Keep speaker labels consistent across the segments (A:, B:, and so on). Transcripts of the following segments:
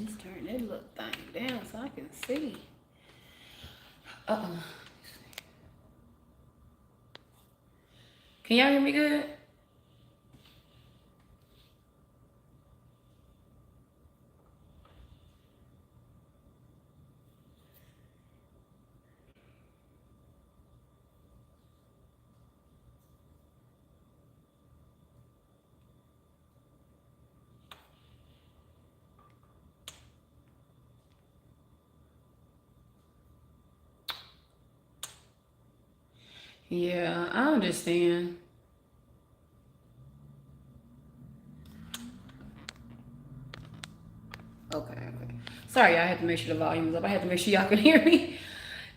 A: Just turn that little thing down so I can see. Uh-oh. Can y'all hear me good? Yeah, I understand. Okay, okay. Sorry, I had to make sure the volume was up. I had to make sure y'all could hear me.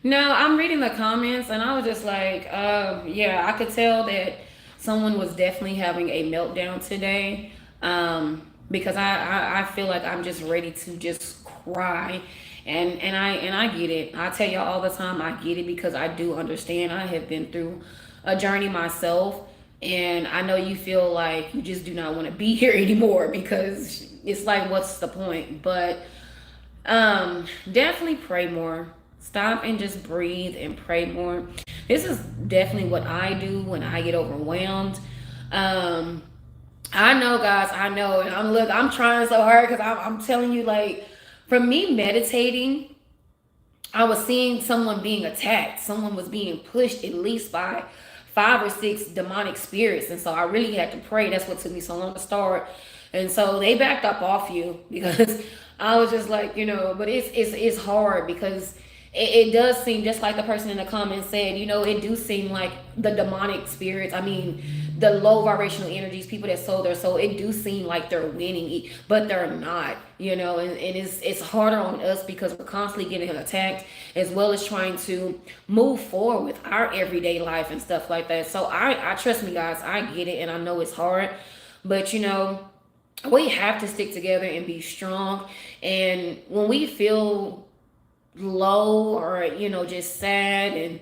A: No, I'm reading the comments and I was just like, yeah, I could tell that someone was definitely having a meltdown today. Because I feel like I'm just ready to just cry. And I get it. I tell y'all all the time I get it because I do understand. I have been through a journey myself and I know you feel like you just do not want to be here anymore because it's like what's the point? But definitely pray more. Stop and just breathe and pray more. This is definitely what I do when I get overwhelmed. Um, I know, guys. I know, and I'm trying so hard because I'm telling you, like, for me meditating, I was seeing someone being attacked. Someone was being pushed at least by 5 or 6 demonic spirits. And so I really had to pray. That's what took me so long to start. And so they backed up off you because I was just like, but it's hard because it does seem just like the person in the comments said, it do seem like the demonic spirits. I mean, the low vibrational energies, people that sold their soul, it do seem like they're winning, but they're not, and it's harder on us because we're constantly getting attacked as well as trying to move forward with our everyday life and stuff like that. So I trust me, guys, I get it and I know it's hard, but we have to stick together and be strong. And when we feel low or just sad, and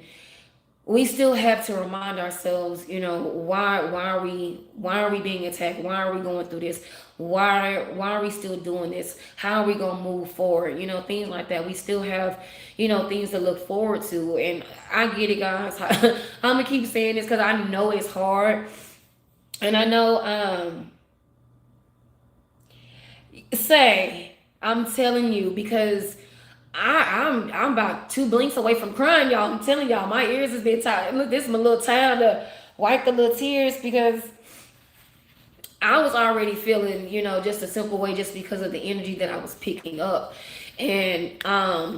A: we still have to remind ourselves, why are we being attacked? Why are we going through this? Why are we still doing this? How are we gonna move forward? Things like that. We still have, things to look forward to. And I get it, guys. I'm gonna keep saying this because I know it's hard. And I know say I'm telling you because I'm about 2 blinks away from crying, y'all. I'm telling y'all, my ears has been tired. Look, this is my little time to wipe the little tears because I was already feeling, just a simple way just because of the energy that I was picking up. And I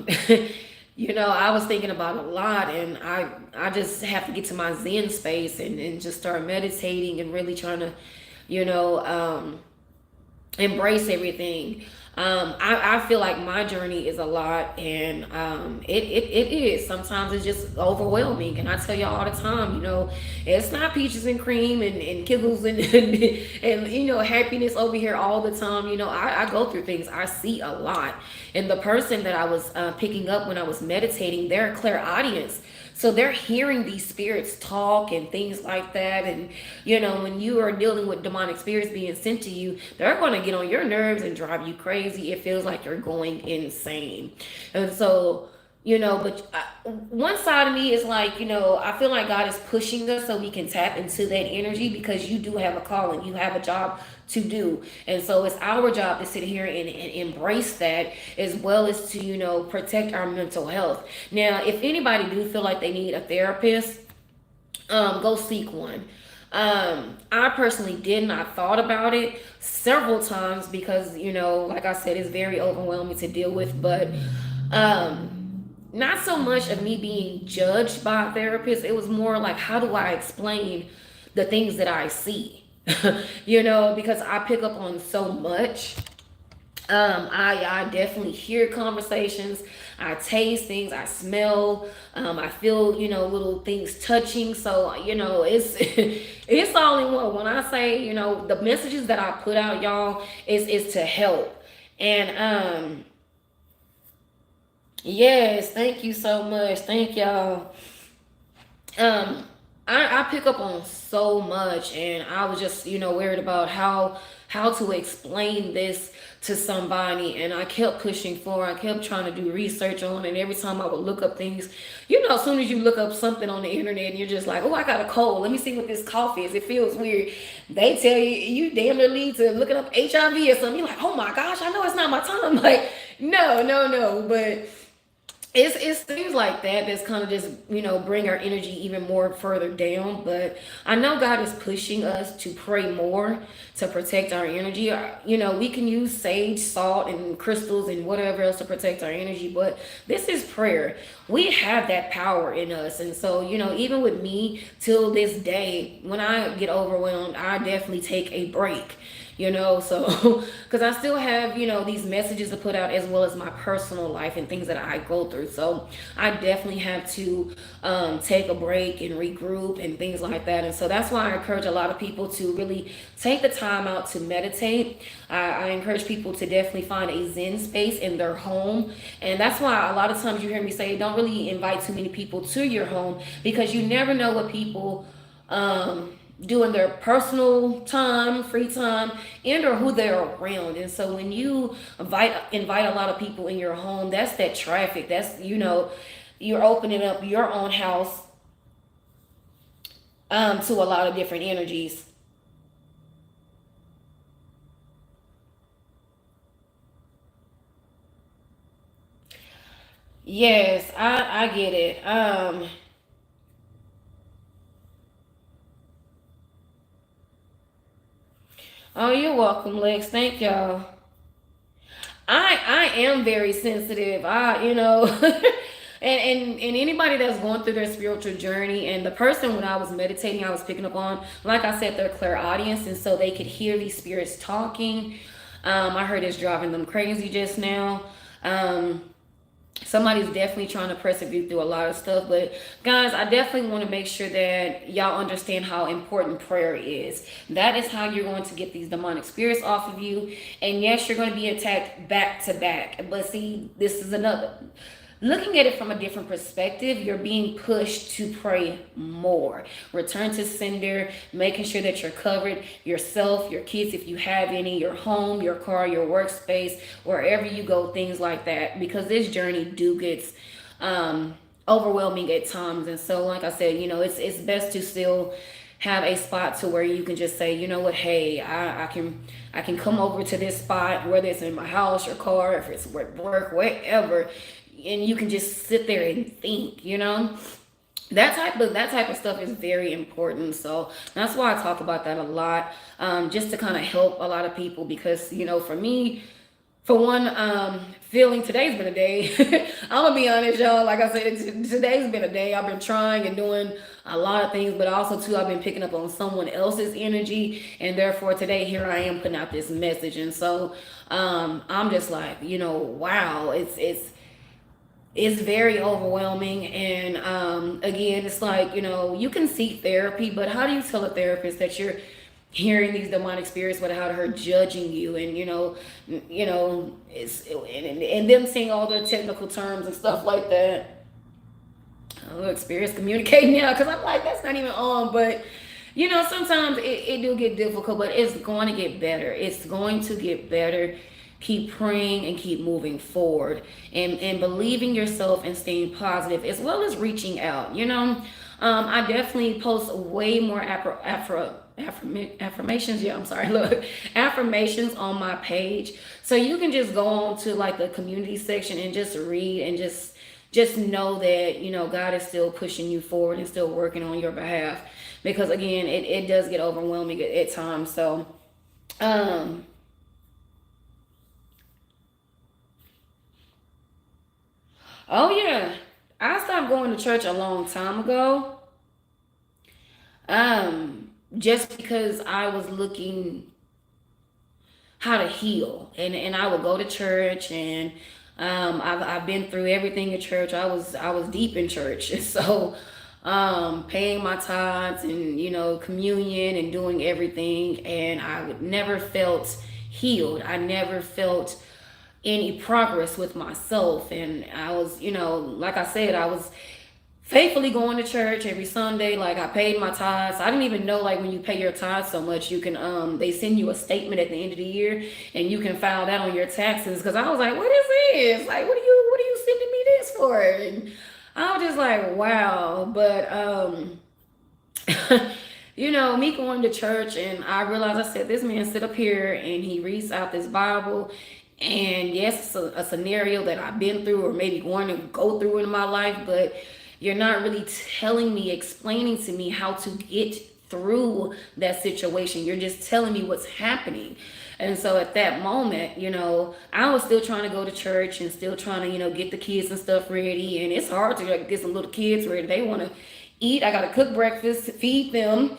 A: was thinking about a lot and I just have to get to my Zen space and just start meditating and really trying to, you know, um embrace everything. I feel like my journey is a lot, and it is. Sometimes it's just overwhelming. And I tell y'all all the time, it's not peaches and cream and giggles and happiness over here all the time. I go through things. I see a lot. And the person that I was picking up when I was meditating, they're a clairaudience. So they're hearing these spirits talk and things like that. And, when you are dealing with demonic spirits being sent to you, they're going to get on your nerves and drive you crazy. It feels like you're going insane. And so, but one side of me is like, I feel like God is pushing us so we can tap into that energy because you do have a calling, you have a job to do. And so it's our job to sit here and embrace that as well as to, protect our mental health. Now, if anybody do feel like they need a therapist, go seek one. I personally did not thought about it several times because, like I said, it's very overwhelming to deal with, but not so much of me being judged by a therapist. It was more like, how do I explain the things that I see? Because I pick up on so much. I definitely hear conversations. I taste things. I smell. I feel, little things touching. So, it's it's all in one. When I say, the messages that I put out, y'all, is to help. And yes, thank you so much. Thank y'all. Um, I pick up on so much, and I was just, worried about how how to explain this to somebody, and I kept pushing forward. I kept trying to do research on it, and every time I would look up things, as soon as you look up something on the internet and you're just like, oh, I got a cold, let me see what this cough is, it feels weird, they tell you damn near lead to looking up HIV or something. You're like, oh my gosh, I know it's not my time. Like, no, no, no. But it's things like that that's kind of just bring our energy even more further down. But I know God is pushing us to pray more to protect our energy. We can use sage, salt, and crystals and whatever else to protect our energy, but this is prayer. We have that power in us. And so even with me, till this day, when I get overwhelmed, I definitely take a break. So because I still have these messages to put out, as well as my personal life and things that I go through. So I definitely have to take a break and regroup and things like that. And so that's why I encourage a lot of people to really take the time out to meditate. I encourage people to definitely find a zen space in their home. And that's why a lot of times you hear me say don't really invite too many people to your home, because you never know what people do in their personal time, free time, and or who they're around. And so when you invite a lot of people in your home, that's that traffic. That's you're opening up your own house to a lot of different energies. Yes, I get it. Oh, you're welcome, Lex. Thank y'all. I am very sensitive. And anybody that's going through their spiritual journey, and the person when I was meditating, I was picking up on, like I said, their clairaudience, and so they could hear these spirits talking. I heard it's driving them crazy just now. Um, Somebody's definitely trying to persevere through a lot of stuff. But guys, I definitely want to make sure that y'all understand how important prayer is. That is how you're going to get these demonic spirits off of you. And yes, you're going to be attacked back to back. But see, this is another, looking at it from a different perspective, you're being pushed to pray more. Return to sender, making sure that you're covered, yourself, your kids, if you have any, your home, your car, your workspace, wherever you go, things like that. Because this journey do gets overwhelming at times. And so, like I said, it's best to still have a spot to where you can just say, you know what, hey, I can come over to this spot, whether it's in my house, your car, if it's work, wherever, and you can just sit there and think. That type of stuff is very important. So that's why I talk about that a lot, just to kind of help a lot of people. Because for me, for one, feeling today's been a day. I'm gonna be honest, y'all. Like I said, today's been a day. I've been trying and doing a lot of things, but also too, I've been picking up on someone else's energy, and therefore today here I am putting out this message. And so I'm just like, wow, it's very overwhelming. And again, it's like, you can seek therapy, but how do you tell a therapist that you're hearing these demonic spirits without her judging you? And it's and them seeing all the technical terms and stuff like that. Oh, experience communicating now, because I'm like, that's not even on. But sometimes it do get difficult, but it's going to get better. It's going to get better. Keep praying and keep moving forward, and believing yourself and staying positive, as well as reaching out. I definitely post way more affirmations. Yeah, I'm sorry. Look, affirmations on my page, so you can just go on to like the community section and just read, and just know that God is still pushing you forward and still working on your behalf. Because again, it does get overwhelming at times. So um oh yeah, I stopped going to church a long time ago, just because I was looking how to heal, and I would go to church, and I've been through everything in church. I was deep in church. So paying my tithes and communion and doing everything, and I would never felt healed. I never felt any progress with myself. And I was, like I said, I was faithfully going to church every Sunday. Like I paid my tithes. I didn't even know like when you pay your tithes so much, you can they send you a statement at the end of the year and you can file that on your taxes. Because I was like, what is this? Like what are you sending me this for? And I was just like, wow. But you know, me going to church and I realized I said, this man sit up here and he reads out this Bible. And yes, it's a scenario that I've been through or maybe going to go through in my life, but you're not really telling me, explaining to me how to get through that situation. You're just telling me what's happening. And so at that moment, you know, I was still trying to go to church and still trying to, you know, get the kids and stuff ready. And it's hard to like, get some little kids ready. They want to eat. I got to cook breakfast, feed them,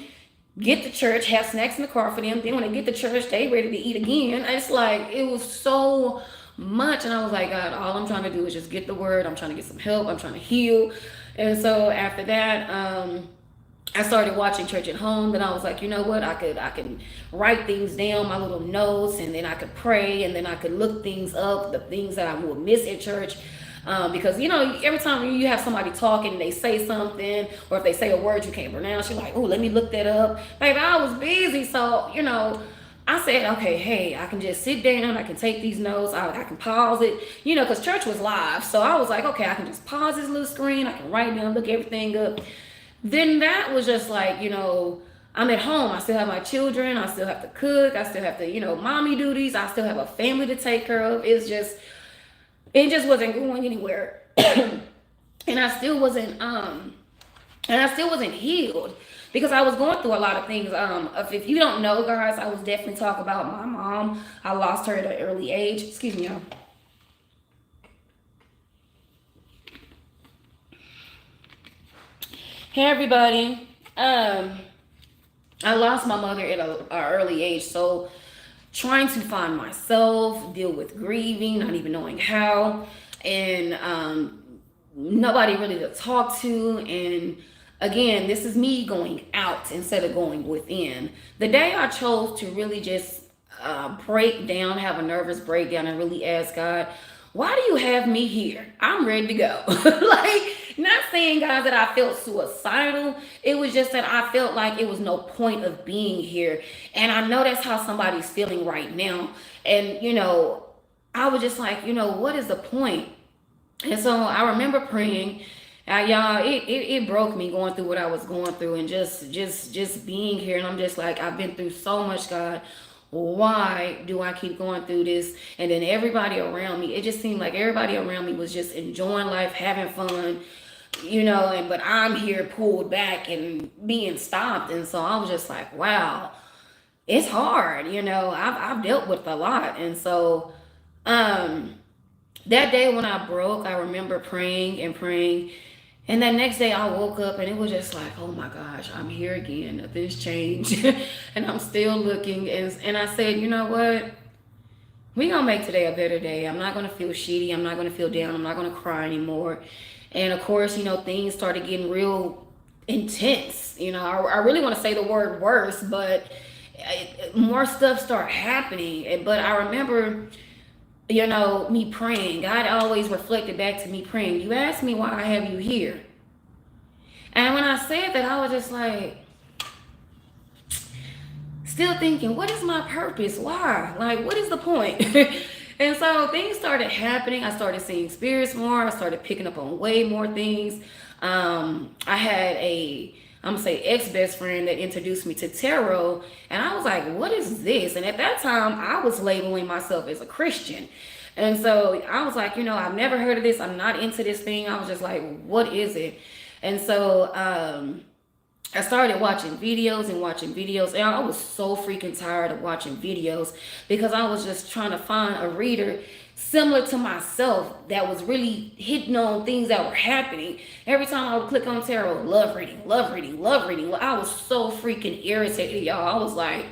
A: get to church, have snacks in the car for them. Then when they get to church, they ready to eat again. It's like, it was so much. And I was like, God, all I'm trying to do is just get the word. I'm trying to get some help. I'm trying to heal. And so after that, I started watching church at home. Then I was like, you know what? I could write things down, my little notes, and then I could pray, and then I could look things up, the things that I would miss at church. Because you know, every time you have somebody talking and they say something, or if they say a word you can't pronounce, you're like, oh, let me look that up. Baby, I was busy, so you know, I said, okay, hey, I can just sit down, I can take these notes, I can pause it, you know, because church was live. So I was like, okay, I can just pause this little screen, I can write down, look everything up. Then that was just like, you know, I'm at home, I still have my children, I still have to cook, I still have to, you know, mommy duties, I still have a family to take care of. It just wasn't going anywhere. And I still wasn't healed because I was going through a lot of things. If you don't know, guys, I was definitely talking about my mom. I lost her at an early age. Excuse me, y'all. Hey, everybody. I lost my mother at an early age, so trying to find myself, deal with grieving, not even knowing how, and nobody really to talk to. And again, this is me going out instead of going within. The day I chose to really just break down, have a nervous breakdown, and really ask God, why do you have me here? I'm ready to go. Like, not saying, guys, that I felt suicidal. It was just that I felt like it was no point of being here. And I know that's how somebody's feeling right now. And, you know, I was just like, you know, what is the point? And so I remember praying. Y'all, it broke me going through what I was going through and just being here. And I'm just like, I've been through so much, God. Why do I keep going through this? And then everybody around me, it just seemed like everybody around me was just enjoying life, having fun, you know, but I'm here pulled back and being stopped. And so I was just like, wow, it's hard, you know. I've dealt with a lot. And so that day when I broke, I remember praying and praying. And that next day I woke up and it was just like, oh my gosh, I'm here again. Nothing's changed. And I'm still looking. And I said, you know what? We're going to make today a better day. I'm not going to feel shitty. I'm not going to feel down. I'm not going to cry anymore. And of course, you know, things started getting real intense. You know, I really want to say the word worse, but more stuff started happening. But I remember, you know, me praying. God always reflected back to me praying. You asked me why I have you here. And when I said that, I was just like, still thinking, what is my purpose? Why? Like, what is the point? And so things started happening. I started seeing spirits more. I started picking up on way more things. I had I'm gonna say ex-best friend that introduced me to tarot, and I was like, what is this? And at that time I was labeling myself as a Christian, and so I was like, you know, I've never heard of this, I'm not into this thing. I was just like, what is it? And so I started watching videos and watching videos, and I was so freaking tired of watching videos because I was just trying to find a reader similar to myself that was really hitting on things that were happening. Every time I would click on tarot, love reading, love reading, love reading. I was so freaking irritated, y'all. I was like,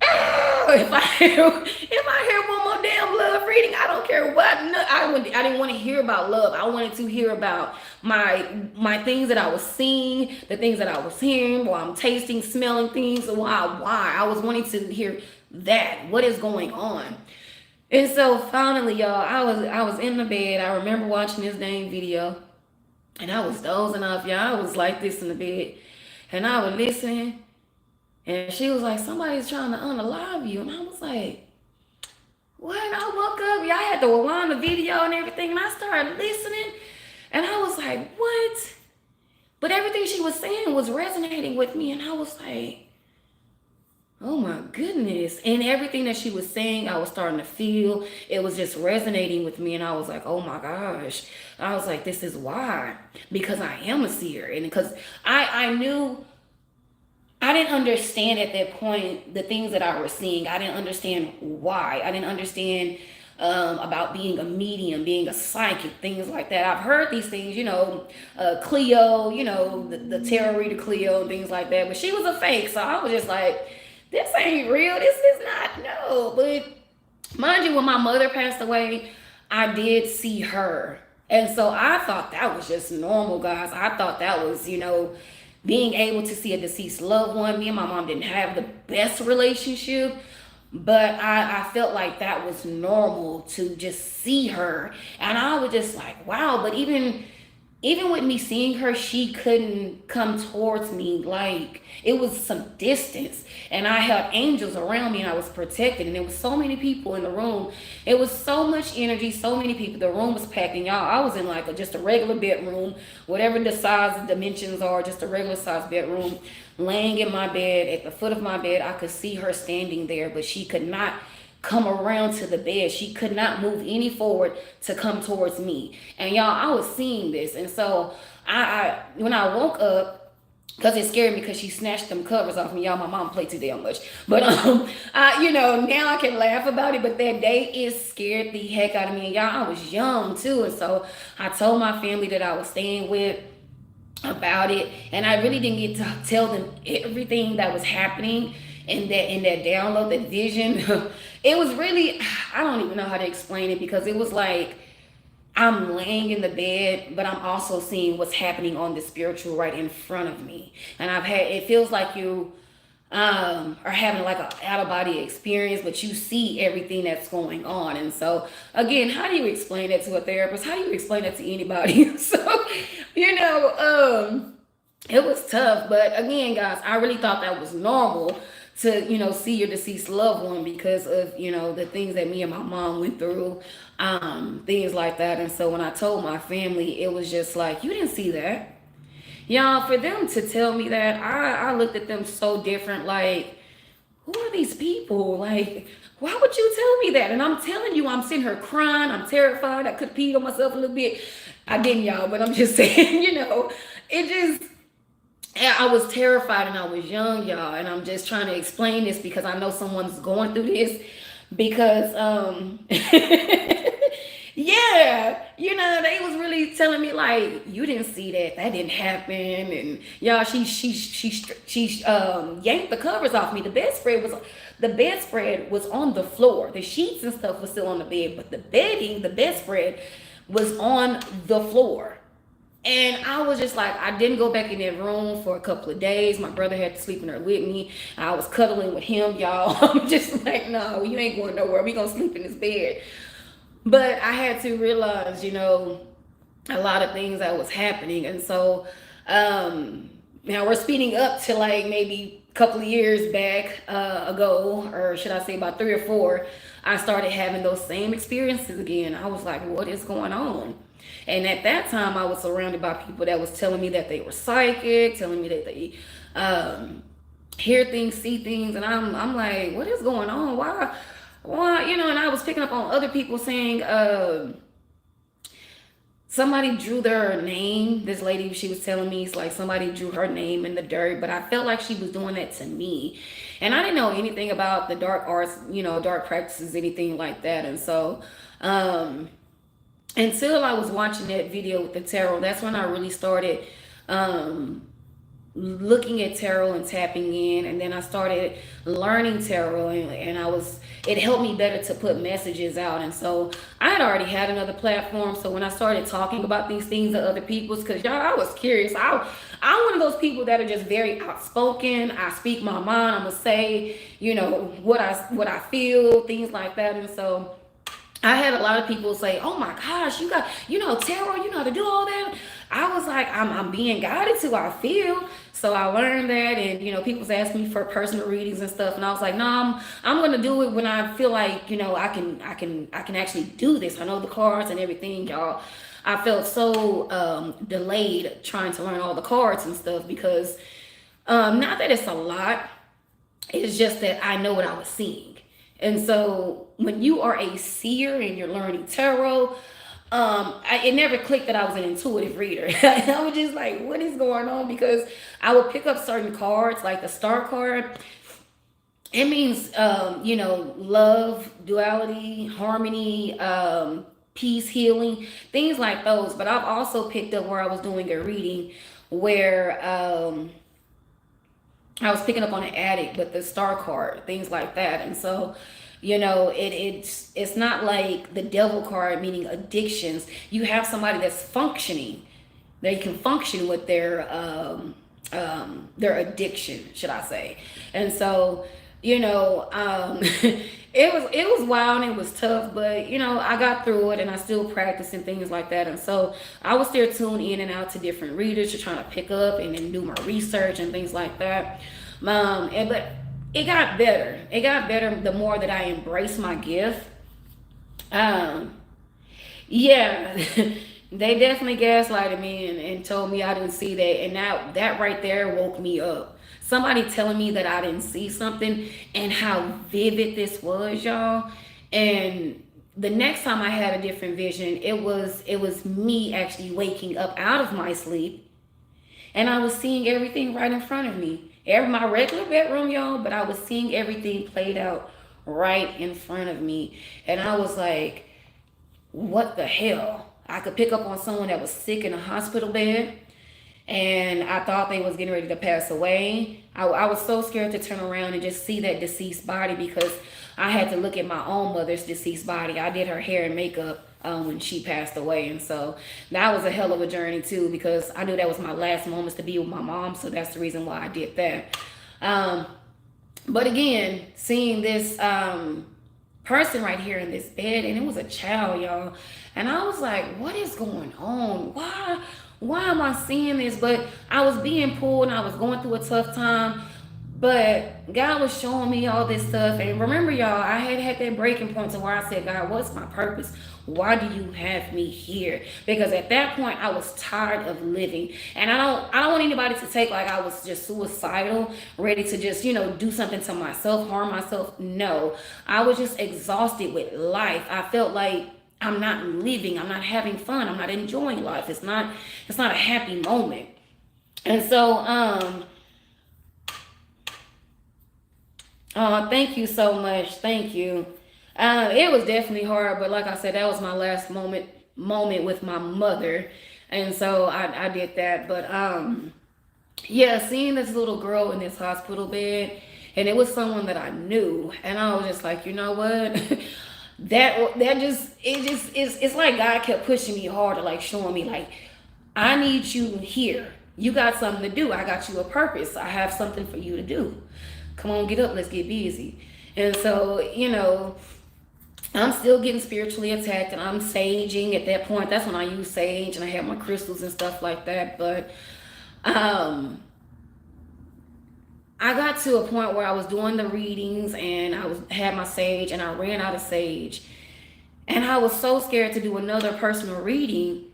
A: oh, if I hear one more damn love reading, I don't care what. No, I didn't want to hear about love. I wanted to hear about my things that I was seeing, the things that I was hearing, while I'm tasting, smelling things. Why? I was wanting to hear that. What is going on? And so finally, y'all, I was in the bed. I remember watching this dang video. And I was dozing off, y'all. I was like this in the bed. And I was listening. And she was like, somebody's trying to unalive you. And I was like, what? I woke up. Y'all had to rewind the video and everything. And I started listening. And I was like, what? But everything she was saying was resonating with me. And I was like, oh my goodness. And everything that she was saying, I was starting to feel. It was just resonating with me. And I was like, oh my gosh. I was like, this is why. Because I am a seer. And because I knew, I didn't understand at that point the things that I was seeing. I didn't understand why. I didn't understand about being a medium, being a psychic, things like that. I've heard these things, Cleo, the tarot reader Cleo, and things like that. But she was a fake, so I was just like, this ain't real. This is not, no. But mind you, when my mother passed away, I did see her. And so I thought that was just normal, guys. I thought that was, being able to see a deceased loved one. Me and my mom didn't have the best relationship, but I felt like that was normal to just see her. And I was just like, wow. But even with me seeing her, she couldn't come towards me. Like, it was some distance. And I had angels around me and I was protected. And there was so many people in the room. It was so much energy, so many people. The room was packed. And y'all, I was in like just a regular bedroom, whatever the size and dimensions are, just a regular size bedroom, laying in my bed. At the foot of my bed, I could see her standing there, but she could not come around to the bed. She could not move any forward to come towards me. And y'all, I was seeing this. And so I when I woke up, because it scared me because she snatched them covers off me. Y'all, my mom played too damn much. But now I can laugh about it. But that day, it scared the heck out of me. And y'all, I was young too. And so I told my family that I was staying with about it. And I really didn't get to tell them everything that was happening in that download, that vision. It was really, I don't even know how to explain it, because it was like I'm laying in the bed, but I'm also seeing what's happening on the spiritual right in front of me. And it feels like you are having like an out of body experience, but you see everything that's going on. And so again, how do you explain that to a therapist? How do you explain that to anybody? So, it was tough. But again, guys, I really thought that was normal to see your deceased loved one, because of the things that me and my mom went through, things like that. And so when I told my family, it was just like, you didn't see that. Y'all, for them to tell me that, I looked at them so different. Like, who are these people? Like, why would you tell me that? And I'm telling you, I'm seeing her crying. I'm terrified. I could have peed on myself a little bit. I didn't, y'all, but I'm just saying, it just, I was terrified and I was young, y'all. And I'm just trying to explain this because I know someone's going through this. Because, yeah, they was really telling me like, you didn't see that. That didn't happen. And y'all, she yanked the covers off me. The bedspread was on the floor. The sheets and stuff was still on the bed, but the bedspread was on the floor. And I was just like, I didn't go back in that room for a couple of days. My brother had to sleep in there with me. I was cuddling with him, y'all. I'm just like, no, you ain't going nowhere. We gonna sleep in this bed. But I had to realize, a lot of things that was happening. And so now we're speeding up to like maybe a couple of years back ago, or should I say about 3 or 4, I started having those same experiences again. I was like, what is going on? And at that time, I was surrounded by people that was telling me that they were psychic, telling me that they hear things, see things, and I'm like, what is going on? Why? And I was picking up on other people saying somebody drew their name. This lady, she was telling me, it's like somebody drew her name in the dirt, but I felt like she was doing that to me. And I didn't know anything about the dark arts, dark practices, anything like that. And so, until I was watching that video with the tarot, that's when I really started looking at tarot and tapping in. And then I started learning tarot, and it helped me better to put messages out. And so I had already had another platform. So when I started talking about these things to other people, because y'all, I was curious. I'm one of those people that are just very outspoken. I speak my mind. I'm gonna say, what I feel, things like that. And so I had a lot of people say, oh my gosh, you got, tarot, you know how to do all that. I was like, I'm being guided to, I feel. So I learned that, and people was asking me for personal readings and stuff, and I was like, no, I'm gonna do it when I feel like I can actually do this. I know the cards and everything, y'all. I felt so delayed trying to learn all the cards and stuff because not that it's a lot, it's just that I know what I was seeing. And so when you are a seer and you're learning tarot, it never clicked that I was an intuitive reader. I was just like, what is going on? Because I would pick up certain cards, like the star card. It means, love, duality, harmony, peace, healing, things like those. But I've also picked up where I was doing a reading where I was picking up on an addict with the star card, things like that. And so, it's not like the devil card, meaning addictions. You have somebody that's functioning. They can function with their addiction, should I say. And so, it was wild and it was tough, but I got through it and I still practice and things like that. And so I was still tuned in and out to different readers to trying to pick up and then do my research and things like that. But it got better. It got better the more that I embraced my gift. Um, yeah, they definitely gaslighted me and told me I didn't see that, and that right there woke me up. Somebody telling me that I didn't see something and how vivid this was, y'all. And the next time I had a different vision, it was me actually waking up out of my sleep, and I was seeing everything right in front of me. My regular bedroom, y'all, but I was seeing everything played out right in front of me. And I was like, what the hell? I could pick up on someone that was sick in a hospital bed, and I thought they was getting ready to pass away. I was so scared to turn around and just see that deceased body because I had to look at my own mother's deceased body. I did her hair and makeup when she passed away, and so that was a hell of a journey too because I knew that was my last moments to be with my mom, so that's the reason why I did that. Um, but again, seeing this person right here in this bed, and it was a child, y'all. And I was like, what is going on? Why am I seeing this? But I was being pulled and I was going through a tough time. But God was showing me all this stuff. And remember, y'all, I had that breaking point to where I said, God, what's my purpose? Why do you have me here? Because at that point I was tired of living. And I don't want anybody to take like I was just suicidal, ready to just, do something to myself, harm myself. No. I was just exhausted with life. I felt like I'm not living, I'm not having fun, I'm not enjoying life. It's not a happy moment. And so thank you so much. Thank you. It was definitely hard, but like I said, that was my last moment with my mother, and so I did that. But yeah, seeing this little girl in this hospital bed, and it was someone that I knew, and I was just like, you know what? that just it's like God kept pushing me harder, like showing me like I need you here. You got something to do. I got you a purpose. I have something for you to do. Come on, get up. Let's get busy. And so, I'm still getting spiritually attacked and I'm saging at that point. That's when I use sage and I have my crystals and stuff like that. But um, I got to a point where I was doing the readings and had my sage and I ran out of sage. And I was so scared to do another personal reading.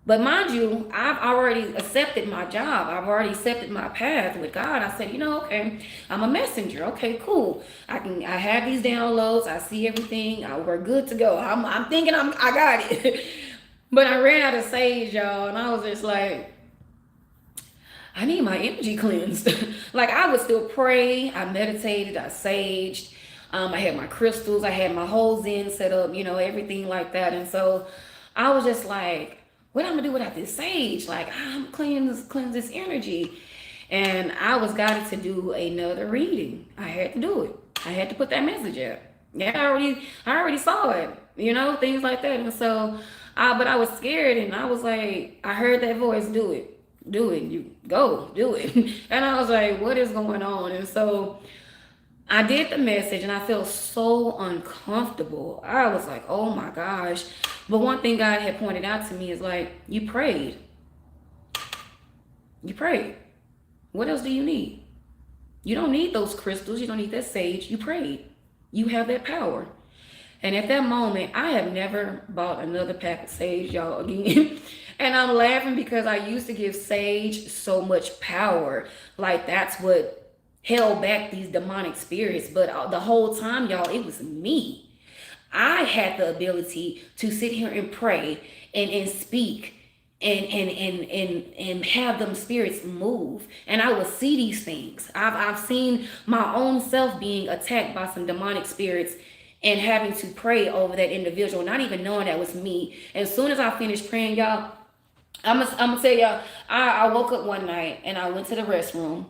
A: But mind you, I've already accepted my job. I've already accepted my path with God. I said, okay, I'm a messenger. Okay, cool. I have these downloads. I see everything. We're good to go. I'm thinking I got it. But I ran out of sage, y'all, and I was just like, I need my energy cleansed. Like I would still pray. I meditated. I saged. I had my crystals. I had my whole Zen set up. Everything like that. And so I was just like, what I'm gonna do without this sage? Like I'm cleanse this energy. And I was guided to do another reading. I had to do it. I had to put that message out. Yeah, I already saw it, things like that. And so but I was scared and I was like, I heard that voice, do it. Do it. You go, do it. And I was like, what is going on? And so I did the message and I felt so uncomfortable. I was like, oh my gosh. But one thing God had pointed out to me is like, you prayed. You prayed. What else do you need? You don't need those crystals. You don't need that sage. You prayed. You have that power. And at that moment, I have never bought another pack of sage, y'all, again. And I'm laughing because I used to give sage so much power. Like that's what held back these demonic spirits. But the whole time, y'all, it was me. I had the ability to sit here and pray and speak and have them spirits move, and I would see these things. I've seen my own self being attacked by some demonic spirits and having to pray over that individual, not even knowing that was me. As soon as I finished praying, y'all, I'm gonna tell y'all, I woke up one night and I went to the restroom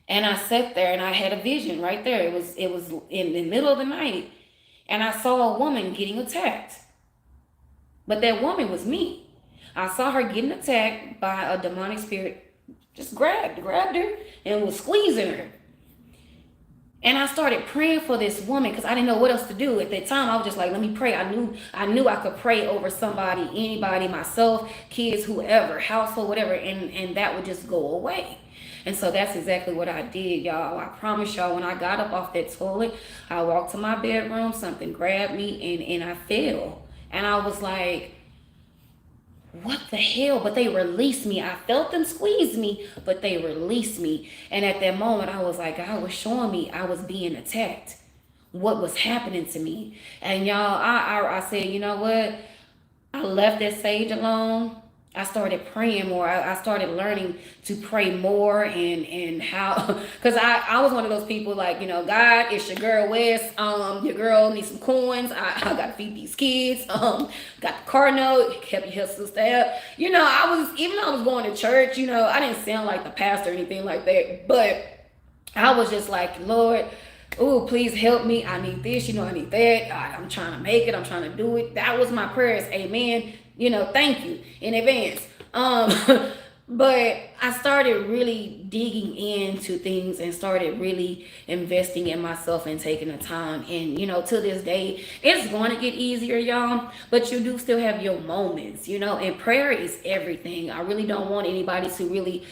A: and I sat there and I had a vision right there. It was in the middle of the night, and I saw a woman getting attacked. But that woman was me. I saw her getting attacked by a demonic spirit. Just grabbed her and was squeezing her. And I started praying for this woman because I didn't know what else to do. At that time, I was just like, let me pray. I knew I could pray over somebody, anybody, myself, kids, whoever, household, whatever, and that would just go away. And so that's exactly what I did, y'all. I promise y'all, when I got up off that toilet, I walked to my bedroom, something grabbed me, and I fell. And I was like, what the hell? But they released me. I felt them squeeze me, but they released me. And at that moment, I was like, God was showing me I was being attacked. What was happening to me? And y'all, I said, you know what? I left that sage alone. I started praying more. I started learning to pray more and how, because I was one of those people like, God, it's your girl West. Your girl needs some coins. I got to feed these kids. Got the car note. Help your sister out. Even though I was going to church, I didn't sound like the pastor or anything like that. But I was just like, Lord, oh, please help me. I need this, I need that. I'm trying to make it. I'm trying to do it. That was my prayers. Amen. Thank you in advance. But I started really digging into things and started really investing in myself and taking the time. And, to this day, it's going to get easier, y'all. But you do still have your moments, and prayer is everything. I really don't want anybody to really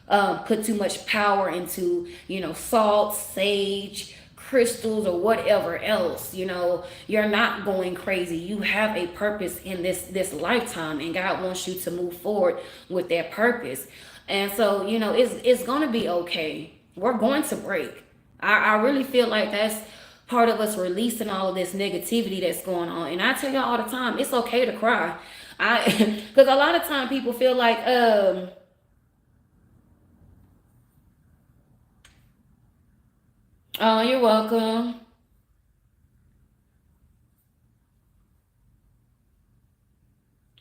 A: put too much power into, salt, sage, crystals, or whatever else. You're not going crazy. You have a purpose in this lifetime, and God wants you to move forward with that purpose. And so, it's going to be okay. We're going to break. I really feel like that's part of us releasing all of this negativity that's going on. And I tell y'all all the time, it's okay to cry. Because a lot of time people feel like, oh, you're welcome.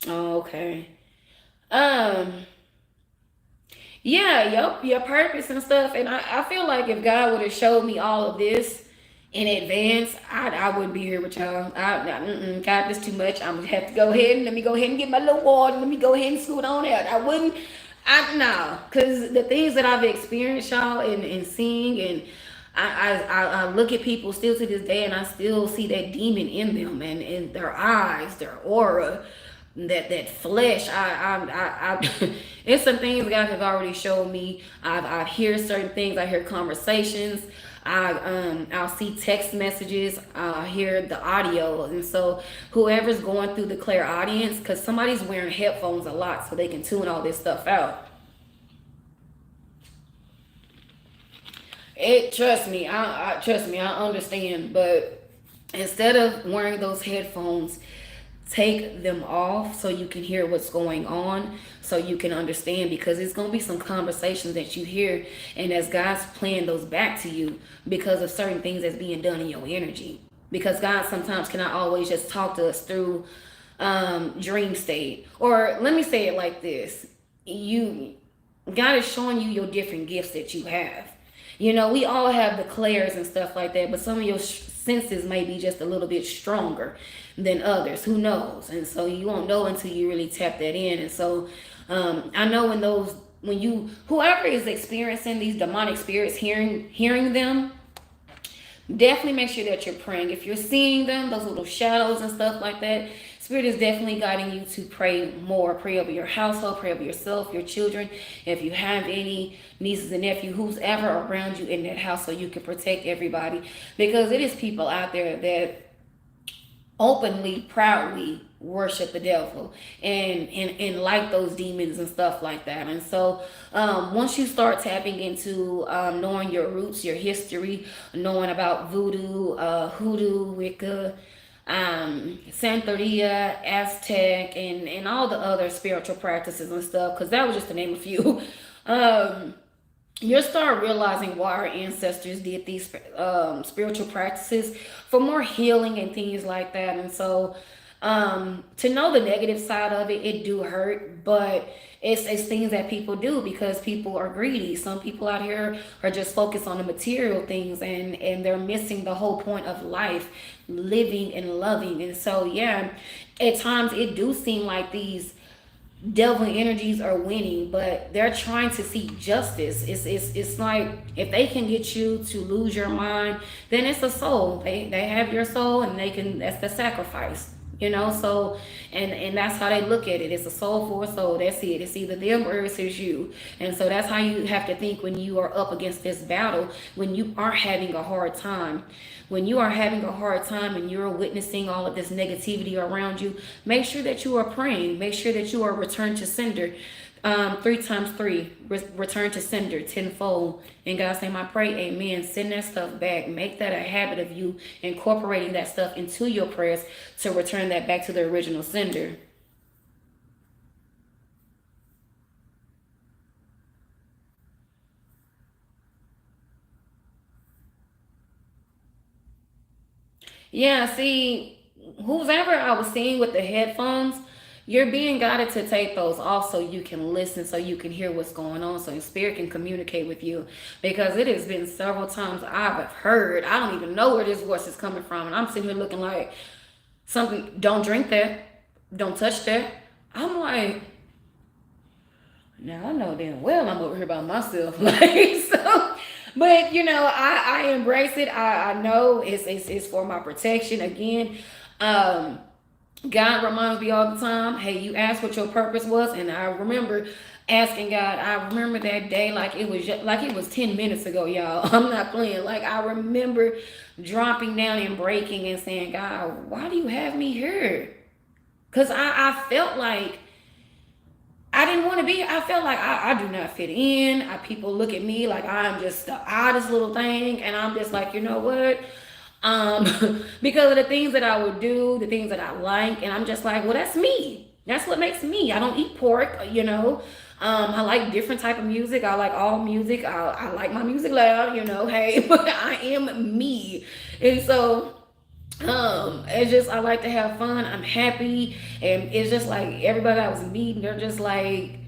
A: Oh, okay. Um, yeah, your purpose and stuff. And I feel like if God would have showed me all of this in advance, I wouldn't be here with y'all. God, this too much. I'm gonna have to go ahead and let me go ahead and get my little water. Let me go ahead and scoot on out. I wouldn't. No, because the things that I've experienced, y'all, and seeing, and I look at people still to this day, and I still see that demon in them, and in their eyes, their aura, that flesh. It's some things God has already showed me. I hear certain things. I hear conversations. I'll see text messages. I hear the audio, and so whoever's going through the clairaudience, because somebody's wearing headphones a lot, so they can tune all this stuff out. Trust me, I understand. But instead of wearing those headphones, take them off so you can hear what's going on, so you can understand, because it's going to be some conversations that you hear, and as God's playing those back to you because of certain things that's being done in your energy. Because God sometimes cannot always just talk to us through dream state. Or let me say it like this: you God is showing you your different gifts that you have. We all have the clairs and stuff like that, but some of your senses may be just a little bit stronger than others. Who knows? And so you won't know until you really tap that in. And so I know whoever is experiencing these demonic spirits, hearing them, definitely make sure that you're praying. If you're seeing them, those little shadows and stuff like that, Spirit is definitely guiding you to pray more. Pray over your household, pray over yourself, your children. If you have any nieces and nephews, who's ever around you in that house, so you can protect everybody. Because it is people out there that openly, proudly worship the devil and like those demons and stuff like that. And so once you start tapping into knowing your roots, your history, knowing about voodoo, hoodoo, Wicca, Santeria, Aztec, and all the other spiritual practices and stuff, because that was just to name a few. um, you'll start realizing why our ancestors did these spiritual practices for more healing and things like that. And so, to know the negative side of it, it do hurt, but it's things that people do because people are greedy. Some people out here are just focused on the material things, and they're missing the whole point of life, living and loving. And so, yeah, at times it do seem like these devil energies are winning, but they're trying to seek justice. It's like if they can get you to lose your mind, then it's a soul. They have your soul, and they can, that's the sacrifice. So and that's how they look at it. It's a soul for a soul. That's it. It's either them or it's you. And so that's how you have to think when you are up against this battle, when you are having a hard time. When you are having a hard time and you're witnessing all of this negativity around you, make sure that you are praying. Make sure that you are returned to sender. 3 times 3, return to sender tenfold. And God's name I pray, amen. Send that stuff back. Make that a habit of you incorporating that stuff into your prayers to return that back to the original sender. Yeah, see, whoever I was seeing with the headphones, you're being guided to take those off so you can listen, so you can hear what's going on, so your spirit can communicate with you. Because it has been several times I've heard, I don't even know where this voice is coming from, and I'm sitting here looking like something, don't drink that, don't touch that. I'm like, now I know damn well I'm over here by myself. Like, so, but I embrace it. I know it's for my protection. Again, um, God reminds me all the time, hey, you asked what your purpose was, and I remember asking God. I remember that day like it was like it was 10 minutes ago, y'all. I'm not playing. Like I remember dropping down and breaking and saying, God, why do you have me here? Because I felt like I didn't want to be. I felt like I do not fit in. People look at me like I'm just the oddest little thing, and I'm just like, you know what? Because of the things that I would do, the things that I like, and I'm just like, well, that's me. That's what makes me. I don't eat pork. I like different type of music. I like all music. I like my music loud. Hey, but I am me, and so it's just I like to have fun. I'm happy, and it's just like everybody I was meeting, they're just like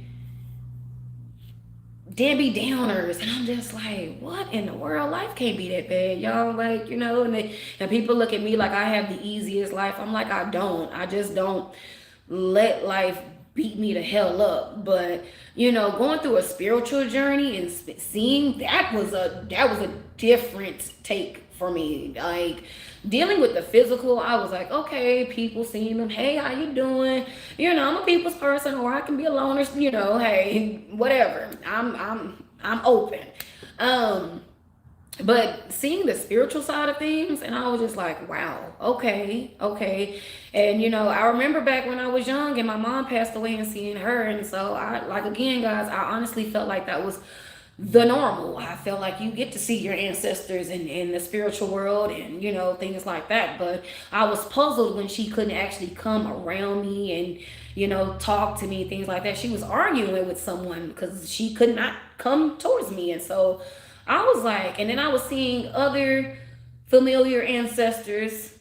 A: Debbie Downers, and I'm just like, what in the world? Life can't be that bad, y'all. Like, and people look at me like I have the easiest life. I'm like, I don't. I just don't let life beat me the hell up. But going through a spiritual journey and seeing that was a different take for me. Like dealing with the physical, I was like, okay, people seeing them, hey, how you doing? I'm a people's person, or I can be a loner, hey, whatever. I'm open. Um, but seeing the spiritual side of things, and I was just like, wow, okay, okay. And I remember back when I was young and my mom passed away and seeing her, and so I like again, guys, I honestly felt like that was the normal. I felt like you get to see your ancestors in the spiritual world and things like that. But I was puzzled when she couldn't actually come around me and talk to me, things like that. She was arguing with someone because she could not come towards me, and so I was like, and then I was seeing other familiar ancestors,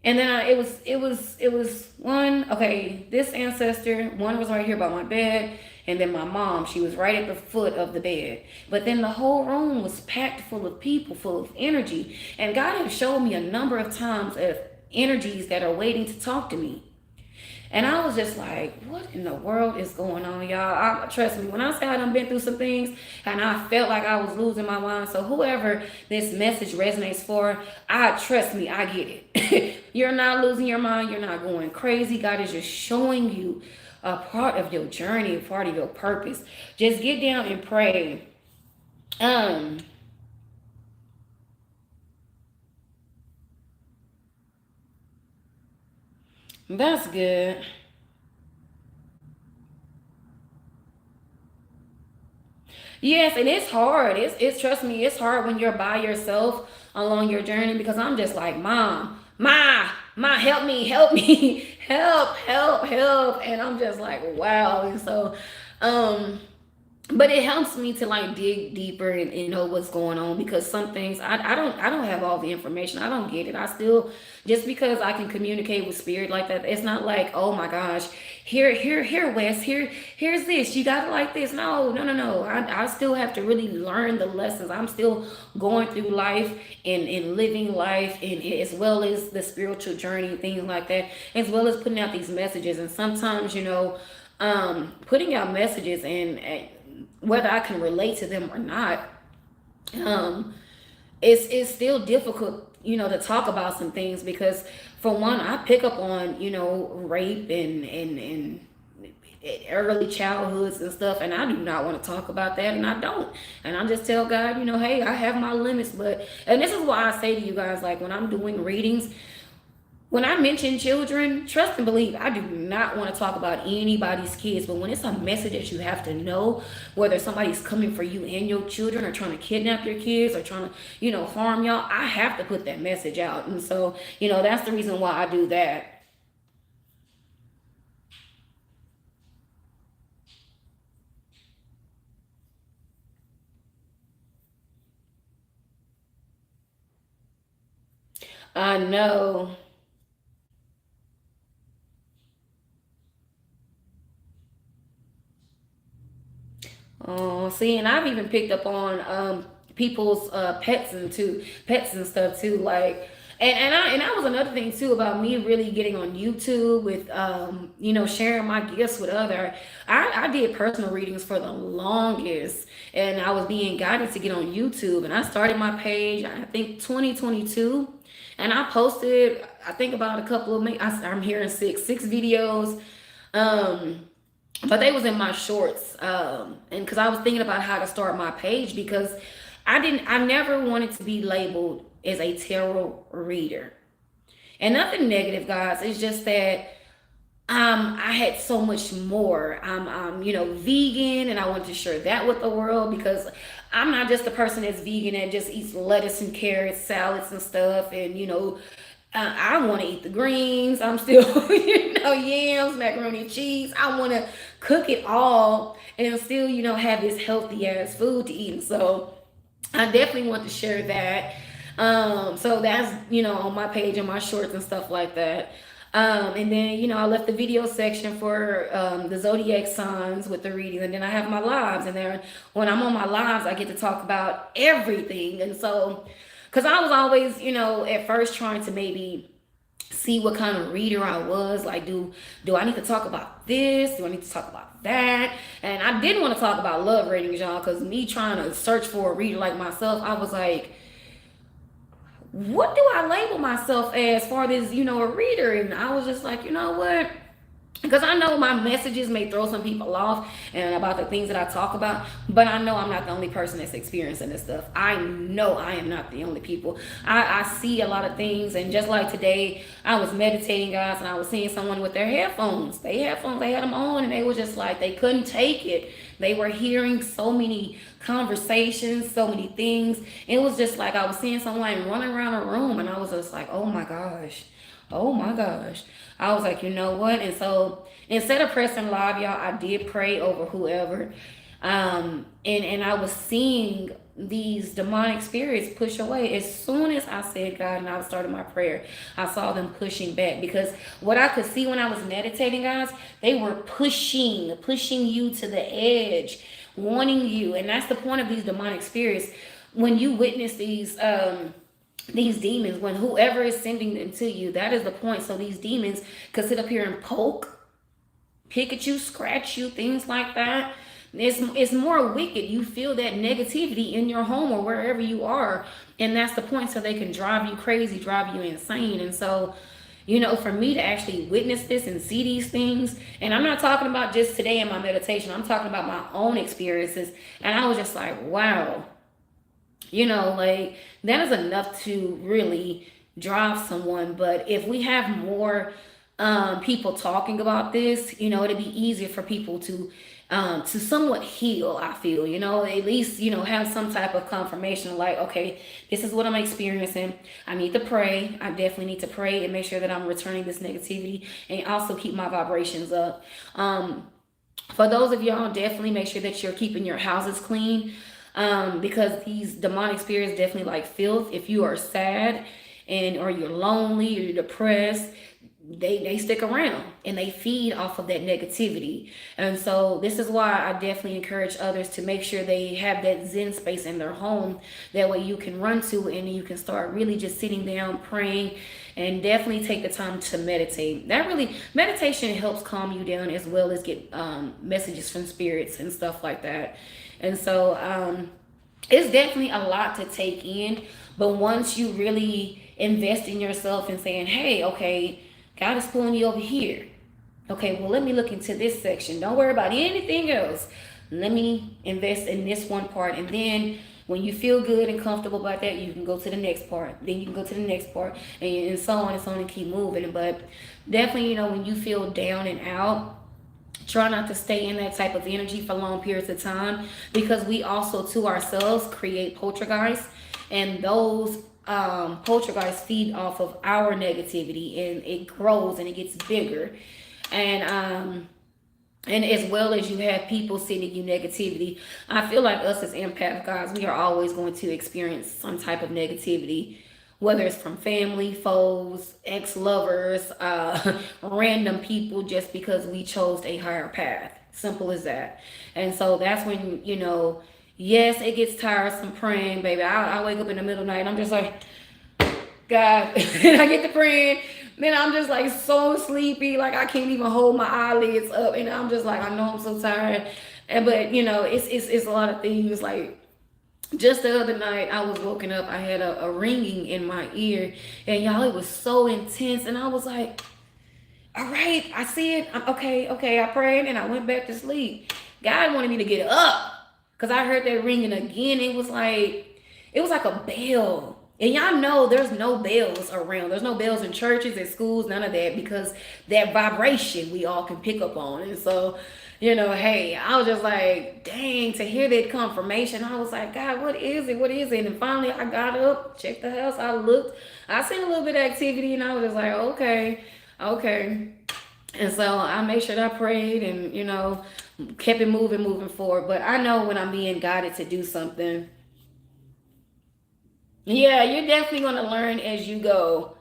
A: and then it was one. Okay, this ancestor, one was right here by my bed, and then my mom, she was right at the foot of the bed. But then the whole room was packed full of people, full of energy, and God had showed me a number of times of energies that are waiting to talk to me. And I was just like, what in the world is going on, y'all? Trust me, when I say I done been through some things and I felt like I was losing my mind. So whoever this message resonates for, I trust me, I get it. You're not losing your mind. You're not going crazy. God is just showing you a part of your journey, a part of your purpose. Just get down and pray. Um, that's good. Yes, and it's hard. It's trust me, it's hard when you're by yourself along your journey because I'm just like, Ma, help me, help. And I'm just like, wow. And so um but it helps me to like dig deeper and know what's going on because some things I don't have all the information. I don't get it. I still just because I can communicate with spirit like that, it's not like, oh my gosh, here Wes, here's this. You got it like this. No. I still have to really learn the lessons. I'm still going through life and living life and as well as the spiritual journey, things like that, as well as putting out these messages. And sometimes, putting out messages and whether I can relate to them or not, um, it's still difficult, to talk about some things because for one, I pick up on, rape and early childhoods and stuff, and I do not want to talk about that, and I don't. And I just tell God, hey, I have my limits, and this is why I say to you guys, like when I'm doing readings, when I mention children, trust and believe, I do not want to talk about anybody's kids. But when it's a message that you have to know, whether somebody's coming for you and your children or trying to kidnap your kids or trying to, harm y'all, I have to put that message out. And so, that's the reason why I do that. I know. See, and I've even picked up on people's pets and stuff too. Like, and that was another thing too about me really getting on YouTube with sharing my gifts with other. I did personal readings for the longest, and I was being guided to get on YouTube, and I started my page I think 2022, and I posted I think about a couple of I'm hearing six videos. Um, but they was in my shorts and because I was thinking about how to start my page because I never wanted to be labeled as a tarot reader, and nothing negative, guys. It's just that I had so much more. I'm vegan, and I wanted to share that with the world because I'm not just the person that's vegan that just eats lettuce and carrots, salads and stuff, and I want to eat the greens. I'm still, yams, macaroni and cheese. I want to cook it all and still, have this healthy ass food to eat. And so I definitely want to share that. So that's, on my page and my shorts and stuff like that. And then, I left the video section for the zodiac signs with the reading. And then I have my lives. And then when I'm on my lives, I get to talk about everything. And so, because I was always, at first trying to maybe see what kind of reader I was. Like, do I need to talk about this? Do I need to talk about that? And I didn't want to talk about love readings, y'all, because me trying to search for a reader like myself, I was like, what do I label myself as far as, a reader? And I was just like, you know what? Because I know my messages may throw some people off and about the things that I talk about, but I know I'm not the only person that's experiencing this stuff. I know I am not the only people. I see a lot of things, and just like today, I was meditating, guys, and I was seeing someone with their headphones. They had them on, and they were just like, they couldn't take it. They were hearing so many conversations, so many things. It was just like I was seeing someone running around a room, and I was just like, oh my gosh. Oh my gosh. I was like, you know what? And so instead of pressing live, y'all, I did pray over whoever. And I was seeing these demonic spirits push away. As soon as I said God and I started my prayer, I saw them pushing back because what I could see when I was meditating, guys, they were pushing you to the edge, wanting you. And that's the point of these demonic spirits. When you witness these demons, when whoever is sending them to you, that is the point. So these demons could sit up here and poke, pick at you, scratch you, things like that. It's more wicked. You feel that negativity in your home or wherever you are. And that's the point. So they can drive you crazy, drive you insane. And so, for me to actually witness this and see these things, and I'm not talking about just today in my meditation, I'm talking about my own experiences. And I was just like, wow, like that is enough to really drive someone. But if we have more people talking about this, it'd be easier for people to somewhat heal. I feel, at least have some type of confirmation, like, okay, this is what I'm experiencing. I need to pray. I definitely need to pray and make sure that I'm returning this negativity and also keep my vibrations up. For those of y'all, definitely make sure that you're keeping your houses clean, because these demonic spirits definitely like filth. If you are sad and or you're lonely or you're depressed, they stick around and they feed off of that negativity. And so this is why I definitely encourage others to make sure they have that zen space in their home. That way you can run to and you can start really just sitting down praying, and definitely take the time to meditate. That really, meditation helps calm you down as well as get messages from spirits and stuff like that. And so it's definitely a lot to take in. But once you really invest in yourself and saying, hey, okay, God is pulling you over here. Okay, well, let me look into this section. Don't worry about anything else. Let me invest in this one part. And then when you feel good and comfortable about that, you can go to the next part. Then you can go to the next part, and so on and so on, and keep moving. But definitely, when you feel down and out, try not to stay in that type of energy for long periods of time, because we also to ourselves create poltergeists, and those poltergeists feed off of our negativity, and it grows and it gets bigger. And as well as you have people sending you negativity, I feel like us as empath guys, we are always going to experience some type of negativity, whether it's from family, foes, ex-lovers, random people, just because we chose a higher path. Simple as that. And so that's when, yes, it gets tiresome praying, baby. I wake up in the middle of the night and I'm just like, God, and I get to praying. Then I'm just like so sleepy, like I can't even hold my eyelids up, and I'm just like, I know I'm so tired. But it's a lot of things. Like just the other night, I was woken up. I had a ringing in my ear, and y'all, it was so intense, and I was like, all right, I see it. Okay. I prayed and I went back to sleep. God wanted me to get up because I heard that ringing again. It was like a bell. And y'all know there's no bells around. There's no bells in churches, at schools, none of that, because that vibration we all can pick up on. And so, hey, I was just like, dang, to hear that confirmation, I was like, God, what is it? What is it? And finally I got up, checked the house, I looked, I seen a little bit of activity, and I was just like, okay. And so I made sure that I prayed and, kept it moving forward. But I know when I'm being guided to do something. Yeah, you're definitely going to learn as you go.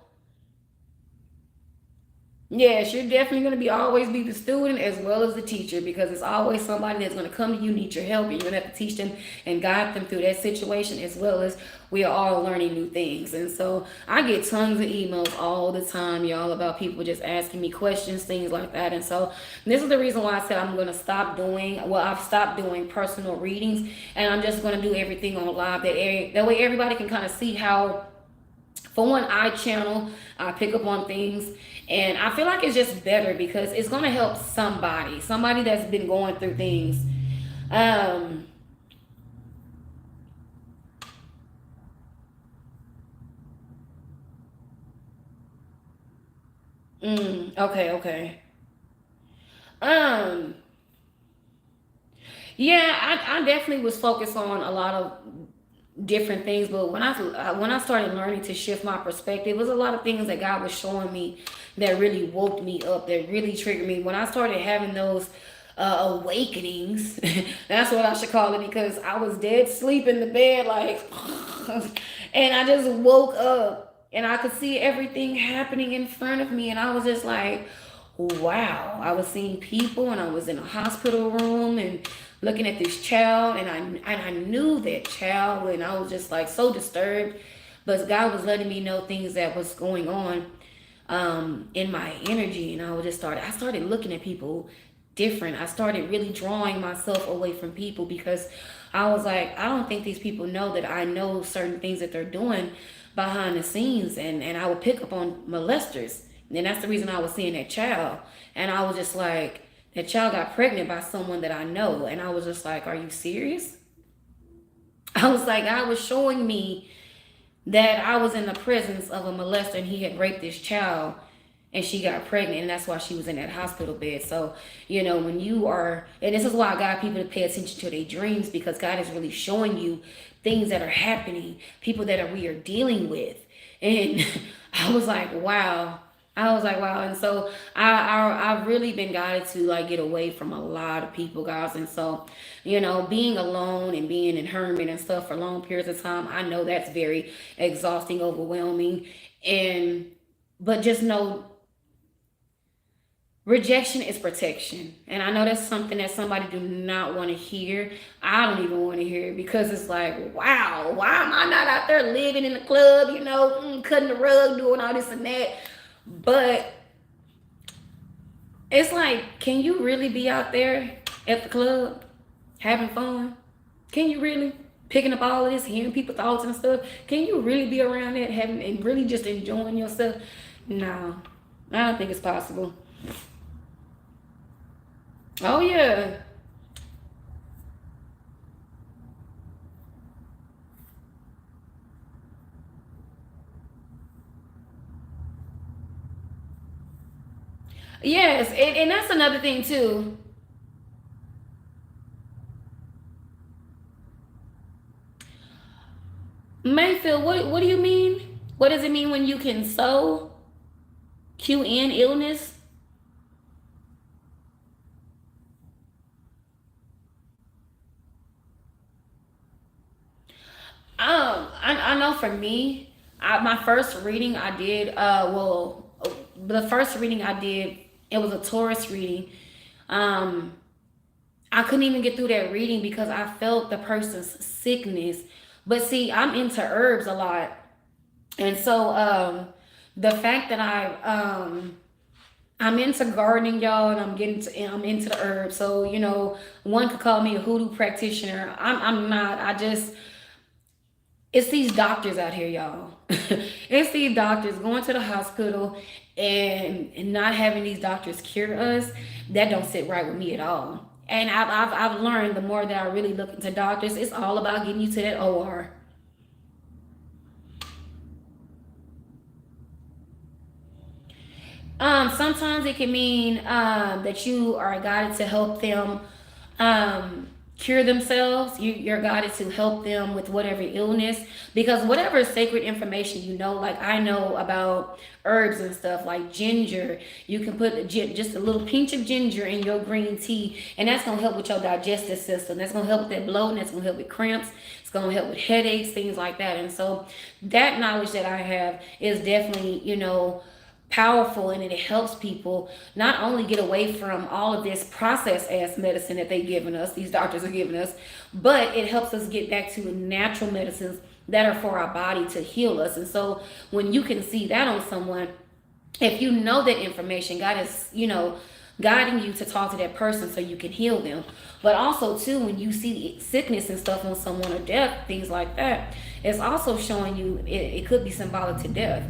A: Yes, you're definitely going to be always be the student as well as the teacher, because it's always somebody that's going to come to you, need your help, and you're going to have to teach them and guide them through that situation, as well as we are all learning new things. And so I get tons of emails all the time, y'all, about people just asking me questions, things like that. And so this is the reason why I said I'm going to I've stopped doing personal readings, and I'm just going to do everything on live. That way everybody can kind of see how, for one, I channel, I pick up on things, and I feel like it's just better because it's gonna help somebody that's been going through things. Um, okay. Um, yeah, I definitely was focused on a lot of different things, but when I started learning to shift my perspective, it was a lot of things that God was showing me that really woke me up, that really triggered me. When I started having those awakenings, that's what I should call it, because I was dead sleep in the bed, like, and I just woke up and I could see everything happening in front of me, and I was just like, wow. I was seeing people, and I was in a hospital room and looking at this child, and I knew that child, and I was just like so disturbed. But God was letting me know things that was going on in my energy, and I started looking at people different. I started really drawing myself away from people because I was like, I don't think these people know that I know certain things that they're doing behind the scenes, and I would pick up on molesters. And that's the reason I was seeing that child. And I was just like, that child got pregnant by someone that I know. And I was just like, are you serious? I was like, God was showing me that I was in the presence of a molester and he had raped this child and she got pregnant, and that's why she was in that hospital bed. So, when you are, and this is why I got people to pay attention to their dreams, because God is really showing you things that are happening, people that we are dealing with. And I was like, wow. I was like, wow. And so I've really been guided to like get away from a lot of people, guys. And so, being alone and being in hermit and stuff for long periods of time, I know that's very exhausting, overwhelming. But just know, rejection is protection. And I know that's something that somebody do not want to hear. I don't even want to hear it, because it's like, wow, why am I not out there living in the club, cutting the rug, doing all this and that? But it's like, can you really be out there at the club having fun? Can you really? Picking up all of this, hearing people's thoughts and stuff. Can you really be around that, having and really just enjoying yourself? No, I don't think it's possible. Oh yeah. Yes, and that's another thing too. Mayfield, what do you mean? What does it mean when you can sow QN illness? I know for me, my first reading I did, the first reading I did, it was a Taurus reading. Um, I couldn't even get through that reading because I felt the person's sickness. But see, I'm into herbs a lot. And so the fact that I'm into gardening, y'all, and I'm into the herbs. So, one could call me a hoodoo practitioner. I'm not. It's these doctors out here, y'all. It's these doctors going to the hospital and not having these doctors cure us. That don't sit right with me at all. And I've learned, the more that I really look into doctors, it's all about getting you to that OR. Sometimes it can mean that you are guided to help them cure themselves. You're guided to help them with whatever illness, because whatever sacred information like I know about herbs and stuff like ginger. You can put just a little pinch of ginger in your green tea, and that's gonna help with your digestive system. That's gonna help with that bloating. That's gonna help with cramps. It's gonna help with headaches, things like that. And so that knowledge that I have is definitely powerful, and it helps people not only get away from all of this processed ass medicine that they've given us, these doctors are giving us, but it helps us get back to natural medicines that are for our body to heal us. And so when you can see that on someone, if you know that information, God is, guiding you to talk to that person so you can heal them. But also too, when you see sickness and stuff on someone, or death, things like that, it's also showing you it could be symbolic to death,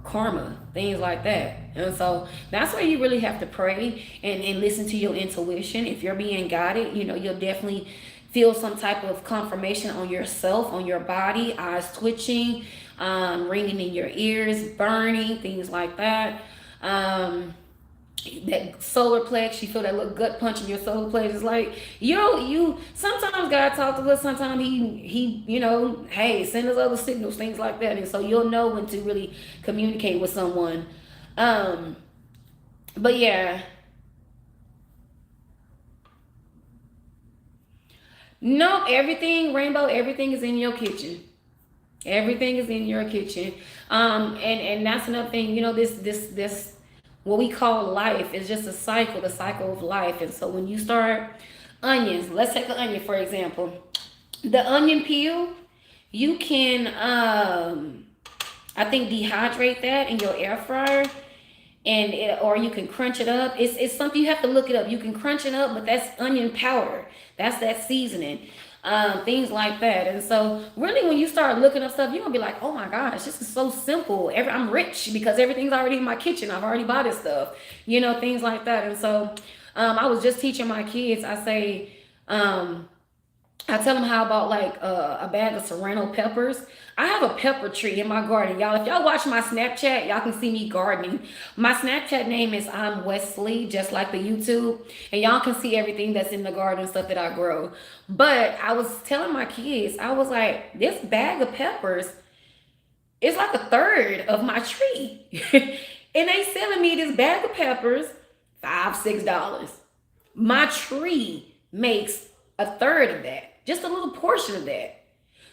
A: karma, things like that. And so that's where you really have to pray and listen to your intuition. If you're being guided, you'll definitely feel some type of confirmation on yourself, on your body, eyes twitching, ringing in your ears, burning, things like that. That solar plex, you feel that little gut punch in your solar plex. It's like, you sometimes God talk to us, sometimes he hey, send us other signals, things like that. And so you'll know when to really communicate with someone. But yeah. No, everything, Rainbow, everything is in your kitchen. Everything is in your kitchen. And that's another thing, this what we call life is just a cycle, the cycle of life. And so when you start onions, let's take an onion for example. The onion peel, you can I think dehydrate that in your air fryer, or you can crunch it up. It's something you have to look it up. You can crunch it up, but that's onion powder. That's that seasoning. Things like that. And so really when you start looking up stuff, you're gonna be like, oh my gosh, this is so simple. I'm rich because everything's already in my kitchen. I've already bought this stuff, things like that. And so I was just teaching my kids. Um, I tell them how about like a bag of serrano peppers. I have a pepper tree in my garden, y'all. If y'all watch my Snapchat, y'all can see me gardening. My Snapchat name is I'm Wesley, just like the YouTube, and y'all can see everything that's in the garden, stuff that I grow. But I was telling my kids, I was like, this bag of peppers is like a third of my tree, and they selling me this bag of peppers $5, $6. My tree makes a third of that, just a little portion of that.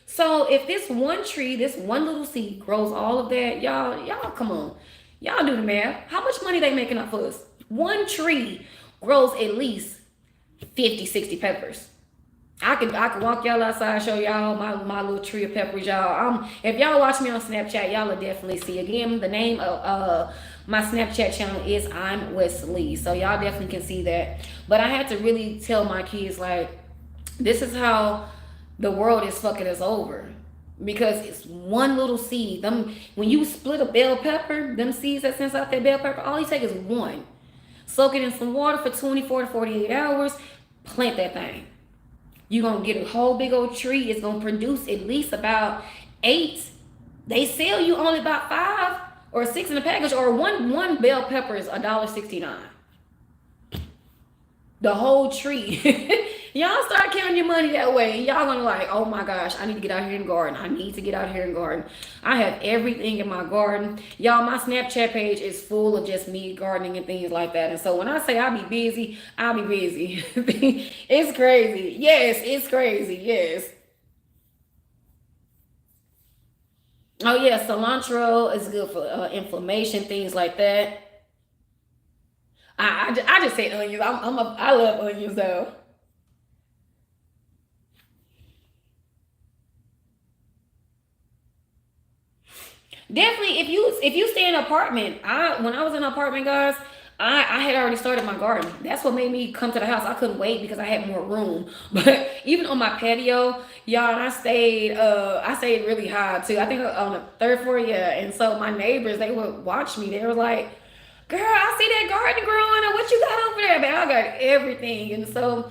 A: So if this one tree, this one little seed grows all of that, y'all come on. Y'all do the math. How much money they making up for us? One tree grows at least 50, 60 peppers. I can walk y'all outside, show y'all my little tree of peppers, y'all. If y'all watch me on Snapchat, y'all will definitely see. Again, the name of my Snapchat channel is I'm Wesley. So y'all definitely can see that. But I had to really tell my kids, like, this is how the world is fucking us over. Because it's one little seed. When you split a bell pepper, them seeds that sends out that bell pepper, all you take is one. Soak it in some water for 24 to 48 hours. Plant that thing. You're going to get a whole big old tree. It's going to produce at least about 8. They sell you only about 5 or 6 in a package, or one bell pepper is $1.69. The whole tree. Y'all start counting your money that way. Y'all gonna like, oh my gosh, I need to get out here and garden. I need to get out here and garden. I have everything in my garden. Y'all, my Snapchat page is full of just me gardening and things like that. And so when I say I'll be busy, I'll be busy. It's crazy. Yes, it's crazy. Yes. Oh yeah, cilantro is good for inflammation, things like that. I just say onions. I love onions though. Definitely, if you stay in an apartment, when I was in an apartment, guys, I had already started my garden. That's what made me come to the house. I couldn't wait because I had more room. But even on my patio, y'all, I stayed really high too. I think on the third floor, yeah. And so my neighbors, they would watch me. They were like, "Girl, I see that garden growing. And what you got over there?" Man, I got everything. And so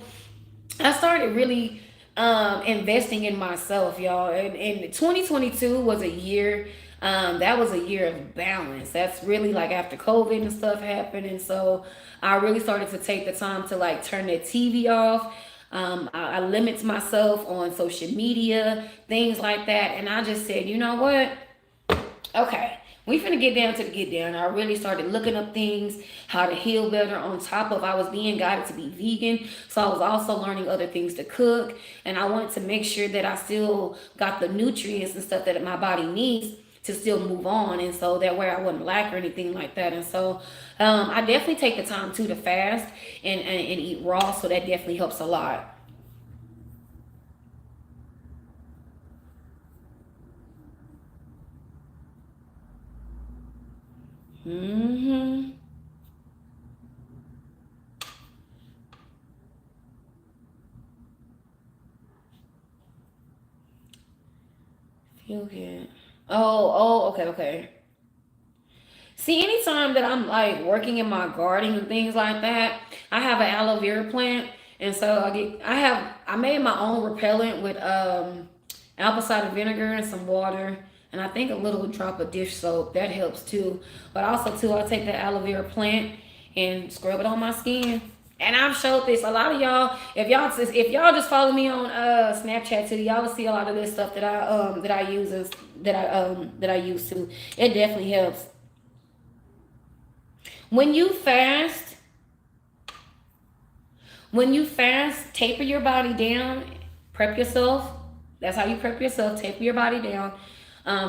A: I started really investing in myself, y'all. And 2022 was a year. That was a year of balance. That's really like after COVID and stuff happened, and so I really started to take the time to like turn that TV off. I limit myself on social media, things like that, and I just said, you know what? Okay, we finna get down to the get down. I really started looking up things, how to heal better. On top of I was being guided to be vegan, so I was also learning other things to cook, and I wanted to make sure that I still got the nutrients and stuff that my body needs to still move on, and so that way I wouldn't lack or anything like that. And so I definitely take the time too to fast and eat raw, so that definitely helps a lot. Mm-hmm. Feel good. Okay, okay. See, anytime that I'm like working in my garden and things like that, I have an aloe vera plant, and so I made my own repellent with apple cider vinegar and some water, and I think a little drop of dish soap that helps too. But also too, I take the aloe vera plant and scrub it on my skin. And I've showed this a lot of y'all. If y'all just follow me on Snapchat too, y'all will see a lot of this stuff that I use too. It definitely helps. When you fast, taper your body down, prep yourself. That's how you prep yourself. Taper your body down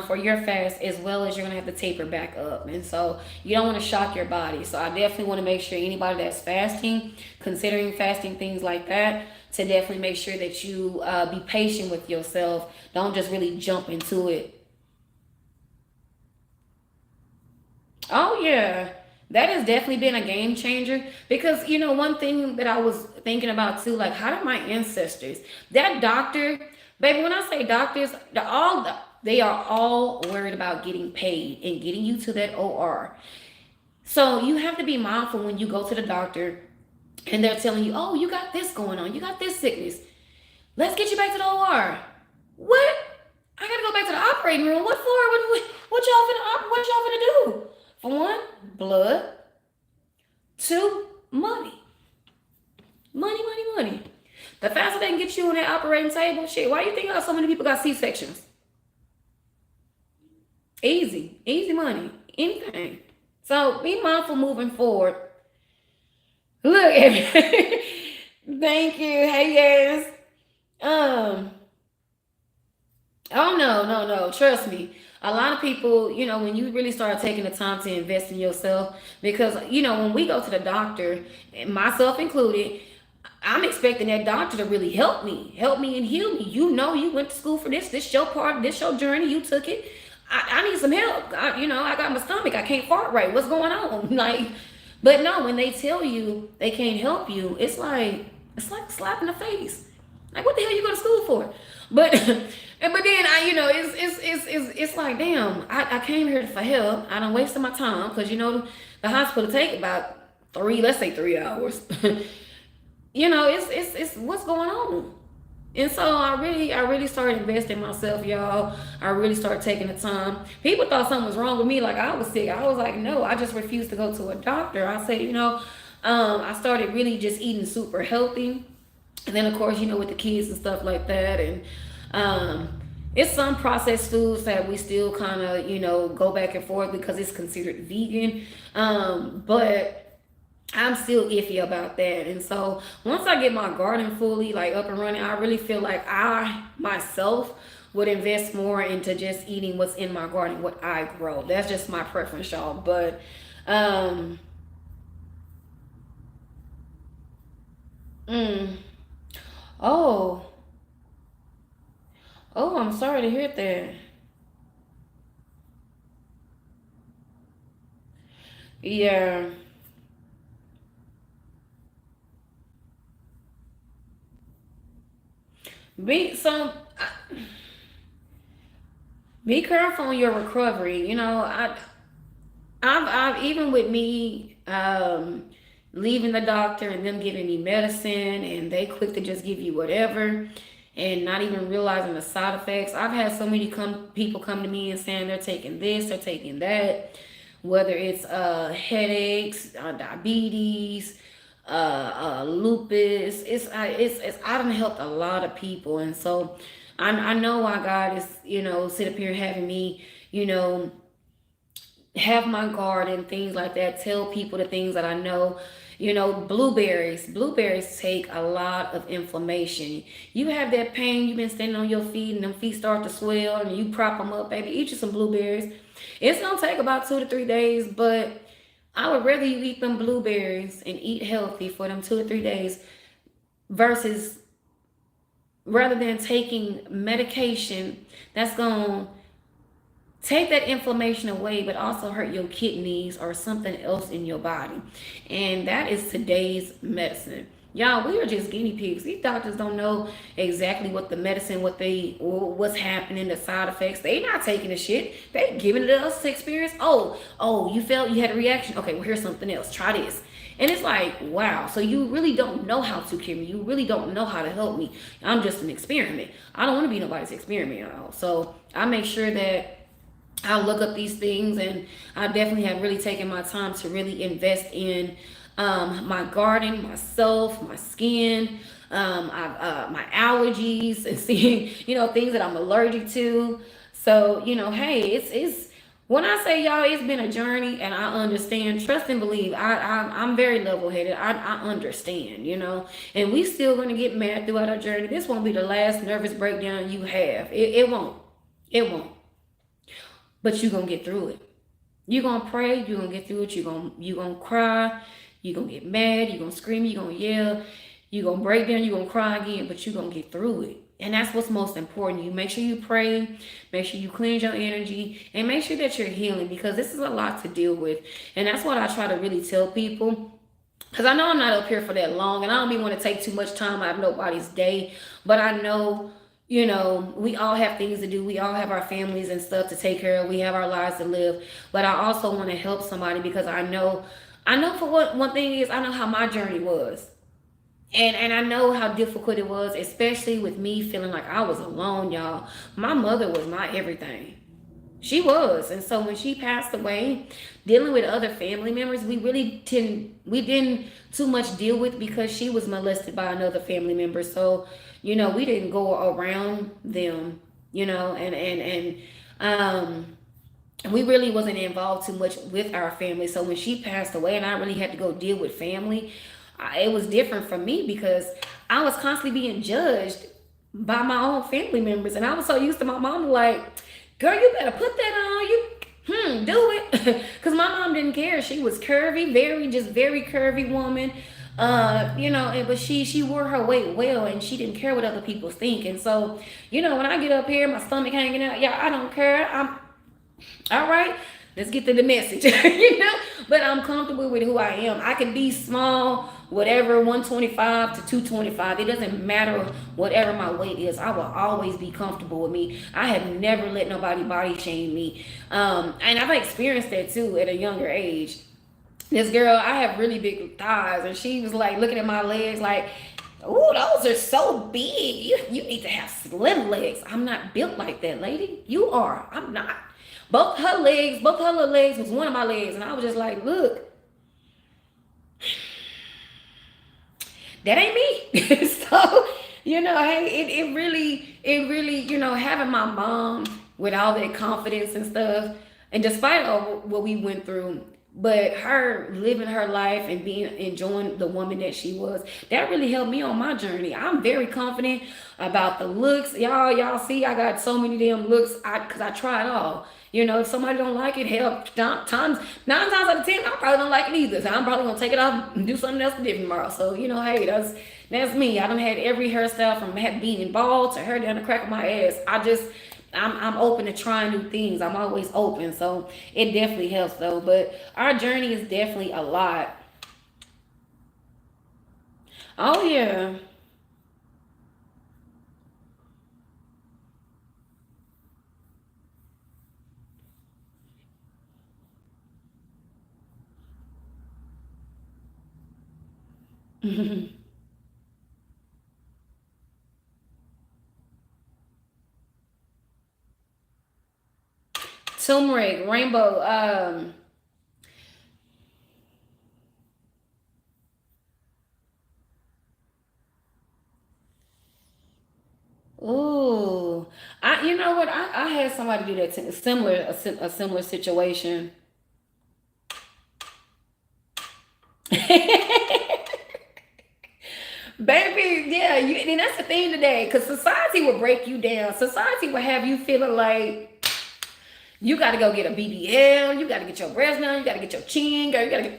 A: for your fast, as well as you're gonna have to taper back up. And so you don't want to shock your body. So I definitely want to make sure anybody that's fasting, considering fasting, things like that, to definitely make sure that you be patient with yourself. Don't just really jump into it. Oh yeah. That has definitely been a game changer because one thing that I was thinking about too, like how did my ancestors, that doctor, baby, when I say doctors, they are all worried about getting paid and getting you to that OR. So you have to be mindful when you go to the doctor and they're telling you, oh, you got this going on, you got this sickness. Let's get you back to the OR. What? I gotta go back to the operating room. What for? What y'all finna do? For one, blood. Two, money. Money, money, money. The faster they can get you on that operating table, shit, why do you think so many people got C-sections? Easy. Easy money. Anything. So be mindful moving forward. Look at me. Thank you. Hey, yes. Um, Oh no, no, no. Trust me. A lot of people, when you really start taking the time to invest in yourself, because when we go to the doctor, and myself included, I'm expecting that doctor to really help me and heal me. You went to school for this. This your part. This your journey. You took it. I need some help. I got my stomach. I can't fart right. What's going on? Like, but no, when they tell you they can't help you, it's like slap in the face. Like, what the hell you go to school for? But but then it's like, damn, I came here for help. I don't wasted my time because the hospital take about let's say 3 hours. It's what's going on. And so I really started investing in myself, y'all. I really started taking the time. People thought something was wrong with me, like I was sick. I was like, no, I just refused to go to a doctor. I said, I started really just eating super healthy. And then of course, with the kids and stuff like that. And it's some processed foods that we still kind of, go back and forth because it's considered vegan. But I'm still iffy about that. And so once I get my garden fully like up and running, I really feel like I myself would invest more into just eating what's in my garden, what I grow. That's just my preference, y'all. But um mm, oh, oh, I'm sorry to hear that. Yeah. Be some be careful on your recovery. I've even with me leaving the doctor and them giving me medicine and they quick to just give you whatever and not even realizing the side effects. I've had so many people come to me and saying they're taking this, they're taking that, whether it's headaches, diabetes, lupus. It's I done helped a lot of people, and so I know why God is sit up here having me you know have my garden, things like that, tell people the things that I know. Blueberries take a lot of inflammation. You have that pain, you've been standing on your feet and them feet start to swell and you prop them up, baby, eat you some blueberries. It's gonna take about 2 to 3 days, but I would rather you eat them blueberries and eat healthy for them 2 to 3 days versus rather than taking medication that's going to take that inflammation away, but also hurt your kidneys or something else in your body. And that is today's medicine. Y'all, we are just guinea pigs. These doctors don't know exactly what the medicine, what's happening, the side effects. They not taking the shit. They giving it to us to experience. Oh, you felt you had a reaction. Okay, well here's something else. Try this. And it's like, wow. So you really don't know how to cure me. You really don't know how to help me. I'm just an experiment. I don't want to be nobody's experiment, y'all. So I make sure that I look up these things, and I definitely have really taken my time to really invest in my garden, myself, my skin, my allergies, and seeing things that I'm allergic to. So hey, it's when I say y'all, it's been a journey, and I understand. Trust and believe. I'm very level headed. I understand, and we still gonna get mad throughout our journey. This won't be the last nervous breakdown you have. It won't. It won't. But you're gonna get through it. You're gonna pray, you're gonna get through it, you gonna cry, you're gonna get mad, you're gonna scream, you're gonna yell, you're gonna break down, you're gonna cry again, but you're gonna get through it. And that's what's most important. You make sure you pray, make sure you cleanse your energy, and make sure that you're healing, because this is a lot to deal with. And that's what I try to really tell people, because I know I'm not up here for that long, and I don't even want to take too much time out of nobody's day. But I know, we all have things to do. We all have our families and stuff to take care of. We have our lives to live. But I also want to help somebody, because I know for what one thing is, I know how my journey was. And I know how difficult it was, especially with me feeling like I was alone, y'all. My mother was my everything. She was. And so when she passed away, dealing with other family members, we didn't too much deal with, because she was molested by another family member. So, we didn't go around them, and we really wasn't involved too much with our family. So when she passed away and I really had to go deal with family, it was different for me, because I was constantly being judged by my own family members. And I was so used to my mom, like, girl, you better put that on you. Do it. Because my mom didn't care. She was curvy, very curvy woman. But she wore her weight well, and she didn't care what other people think. And so, when I get up here, my stomach hanging out, yeah, I don't care. I'm all right. Let's get to the message, But I'm comfortable with who I am. I can be small, whatever, 125 to 225. It doesn't matter whatever my weight is. I will always be comfortable with me. I have never let nobody body shame me. And I've experienced that too at a younger age. This girl, I have really big thighs, and she was like looking at my legs like, "Oh, those are so big. You need to have slim legs." I'm not built like that, lady. You are. I'm not. Both her little legs was one of my legs, and I was just like, "Look, that ain't me." So, hey, it really, having my mom with all that confidence and stuff, and despite all what we went through, but her living her life and enjoying the woman that she was, that really helped me on my journey. I'm very confident about the looks. Y'all see, I got so many damn looks, because I try it all. If somebody don't like it, hell, nine times out of 10, I probably don't like it either. So I'm probably gonna take it off and do something else different tomorrow. So, hey, that's me. I done had every hairstyle, from being bald to hair down the crack of my ass. I'm open to trying new things. I'm always open. So it definitely helps though. But our journey is definitely a lot. Oh yeah. Turmeric, rainbow, ooh. You know what? I had somebody do that to a similar situation. Baby, yeah, and that's the thing today, because society will break you down. Society will have you feeling like you got to go get a BBL, you got to get your breast done, you got to get your chin, girl, you got to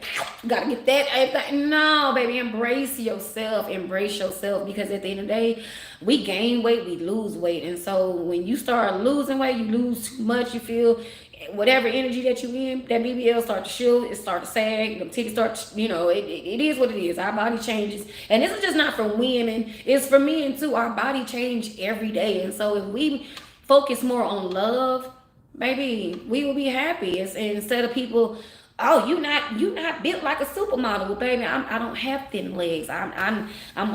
A: get that. Everything. No, baby, embrace yourself, because at the end of the day, we gain weight, we lose weight, and so when you start losing weight, you lose too much, you feel whatever energy that you in, that BBL start to show, it start to sag, the titties start, it is what it is. Our body changes. And this is just not for women, it's for men too. Our body change every day. And so if we focus more on love, baby, we will be happy. Instead of people, oh, you not built like a supermodel. Well, baby, I don't have thin legs. I'm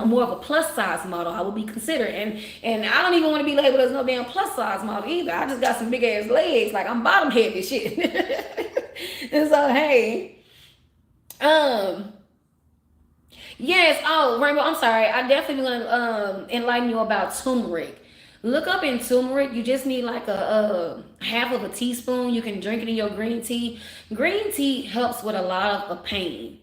A: more of a plus size model. I will be considered, and I don't even want to be labeled as no damn plus size model either. I just got some big ass legs, like I'm bottom heavy shit. And so hey, um, yes. Oh, Rainbow, I'm sorry. I definitely want to enlighten you about turmeric. Look up in turmeric. You just need like a half of a teaspoon. You can drink it in your green tea. Green tea helps with a lot of pain,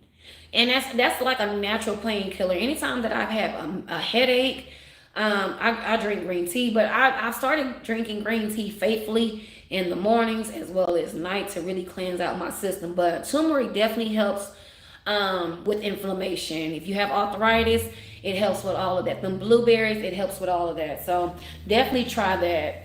A: and that's like a natural painkiller. Anytime that I've had a headache, I drink green tea. But I've started drinking green tea faithfully in the mornings as well as night to really cleanse out my system. But turmeric definitely helps with inflammation. If you have arthritis, it helps with all of that. Them blueberries, it helps with all of that. So definitely try that.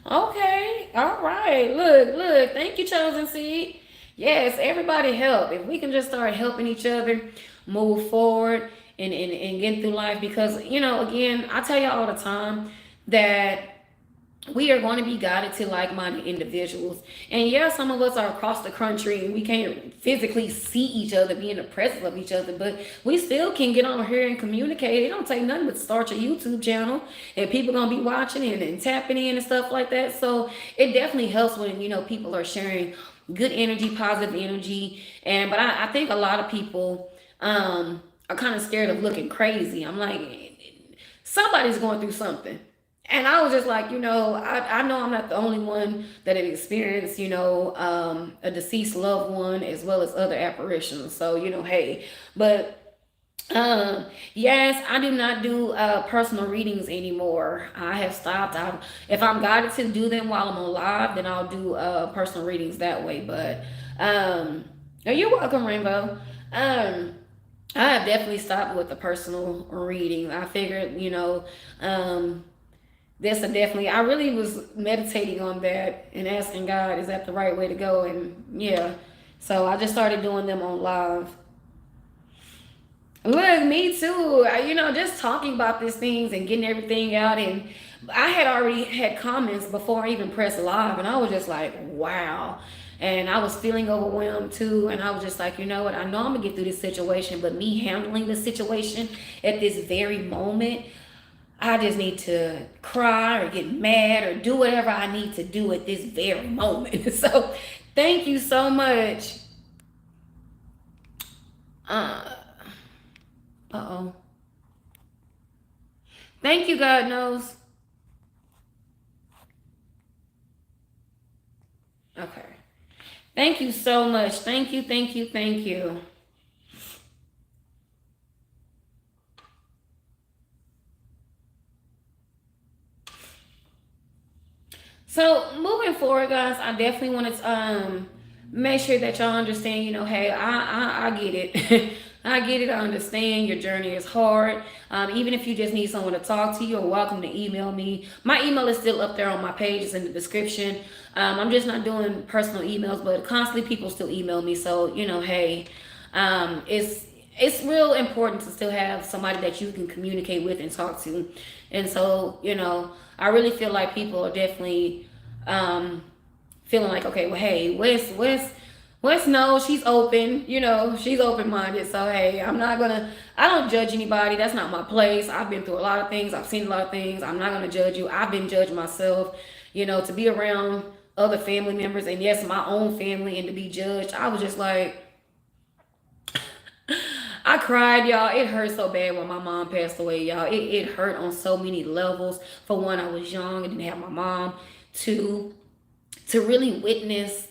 A: Okay. All right. Look. Thank you, Chosen Seed. Yes, everybody help. If we can just start helping each other move forward and get through life, because, again, I tell you all the time that we are going to be guided to like-minded individuals. And yeah, some of us are across the country and we can't physically see each other, be in the presence of each other, but we still can get on here and communicate. It don't take nothing but start your YouTube channel and people gonna be watching and tapping in and stuff like that. So it definitely helps when, people are sharing good energy, positive energy. And but I think a lot of people are kind of scared of looking crazy. I'm like, somebody's going through something. And I was just like, I know I'm not the only one that had experienced, a deceased loved one as well as other apparitions. So, hey, but yes, I do not do personal readings anymore. I have stopped. If I'm guided to do them while I'm alive, then I'll do personal readings that way. But you're welcome, Rainbow. I have definitely stopped with the personal reading. I figured, that's a definitely. I really was meditating on that and asking God, is that the right way to go? And yeah, so I just started doing them on live. Look, me too. Just talking about these things and getting everything out, and I had already had comments before I even pressed live, and I was just like, wow. And I was feeling overwhelmed too, and I was just like, you know what? I know I'm gonna get through this situation, but me handling the situation at this very moment, I just need to cry or get mad or do whatever I need to do at this very moment. So, thank you so much. Uh oh. Thank you, God knows. Okay. Thank you so much. Thank you, thank you, thank you. So moving forward, guys, I definitely want to make sure that y'all understand. Hey, I get it. I get it. I understand your journey is hard. Even if you just need someone to talk to, you're welcome to email me. My email is still up there on my page. It's in the description. I'm just not doing personal emails, but constantly people still email me. So hey, it's real important to still have somebody that you can communicate with and talk to. And so, I really feel like people are definitely feeling like, okay, well, hey, Wes knows she's open, she's open minded. So, hey, I don't judge anybody. That's not my place. I've been through a lot of things. I've seen a lot of things. I'm not going to judge you. I've been judged myself, to be around other family members and yes, my own family and to be judged. I was just like, I cried, y'all. It hurt so bad when my mom passed away, y'all. It hurt on so many levels. For one, I was young and didn't have my mom. Two, to really witness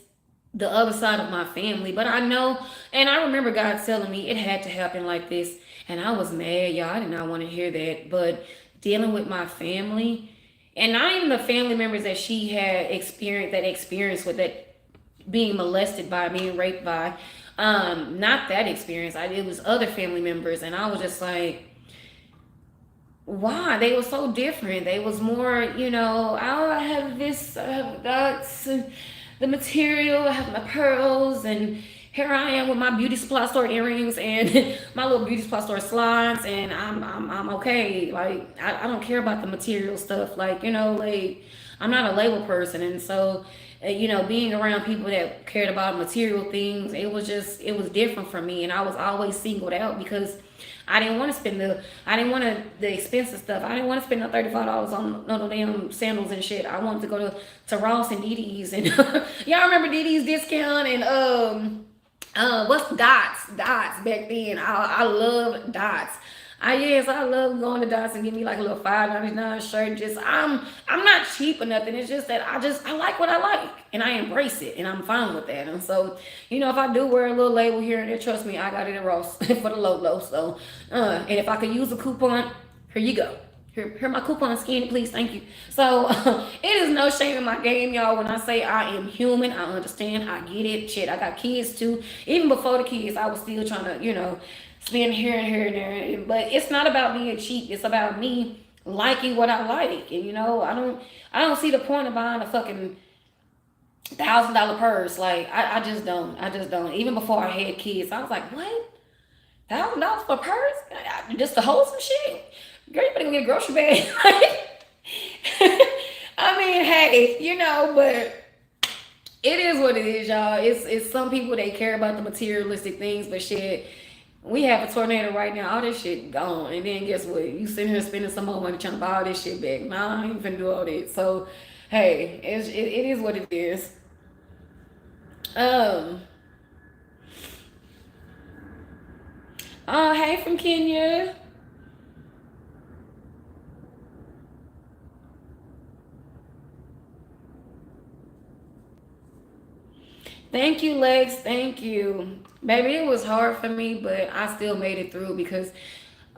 A: the other side of my family. But I know, and I remember God telling me it had to happen like this. And I was mad, y'all. I did not want to hear that. But dealing with my family, and not even the family members that she had experienced, that experience with that being molested by, being raped by, not that experience. It was other family members, and I was just like, why? They were so different. They was more, oh, I have this, I have that, the material, I have my pearls, and here I am with my beauty supply store earrings and my little beauty supply store slides, and I'm okay. Like I don't care about the material stuff. Like like I'm not a label person, and so being around people that cared about material things, it was different for me, and I was always singled out because I didn't want to spend I didn't want the expensive stuff. I didn't want to spend no $35 on no damn sandals and shit. I wanted to go to Ross and Dee and y'all remember Dee discount and what's Dots back then. I love Dots. I love going to Dots and give me like a little $5.99 shirt. Just I'm not cheap or nothing. It's just that I like what I like and I embrace it and I'm fine with that. And so, if I do wear a little label here and there, trust me, I got it at Ross for the low. So and if I could use a coupon, here you go. Here my coupon skin, please, thank you. So it is no shame in my game, y'all. When I say I am human, I understand, I get it. Shit, I got kids too. Even before the kids, I was still trying to, spend here and there. But it's not about being cheap. It's about me liking what I like, and I don't see the point of buying a fucking $1,000 purse. Like I just don't. I just don't. Even before I had kids, I was like, what? $1,000 for a purse? Just to hold some shit? Girl, you better go get a grocery bag. I mean, hey, but it is what it is, y'all. It's some people, they care about the materialistic things, but shit, we have a tornado right now. All this shit gone, and then guess what? You sitting here spending some more money trying to buy all this shit back. Nah, I ain't finna do all that. So, hey, it is what it is. Um. Hey from Kenya. Thank you, Lex. Thank you. Baby, it was hard for me, but I still made it through because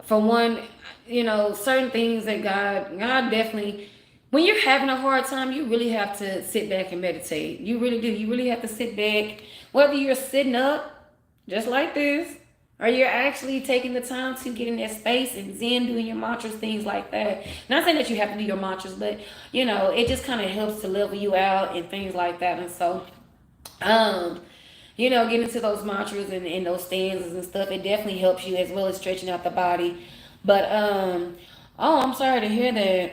A: for one, certain things that God definitely, when you're having a hard time, you really have to sit back and meditate. You really do. You really have to sit back, whether you're sitting up, just like this, or you're actually taking the time to get in that space and zen, doing your mantras, things like that. Not saying that you have to do your mantras, but it just kind of helps to level you out and things like that. And so, um, getting into those mantras and those stanzas and stuff, it definitely helps you as well as stretching out the body. But oh, I'm sorry to hear that.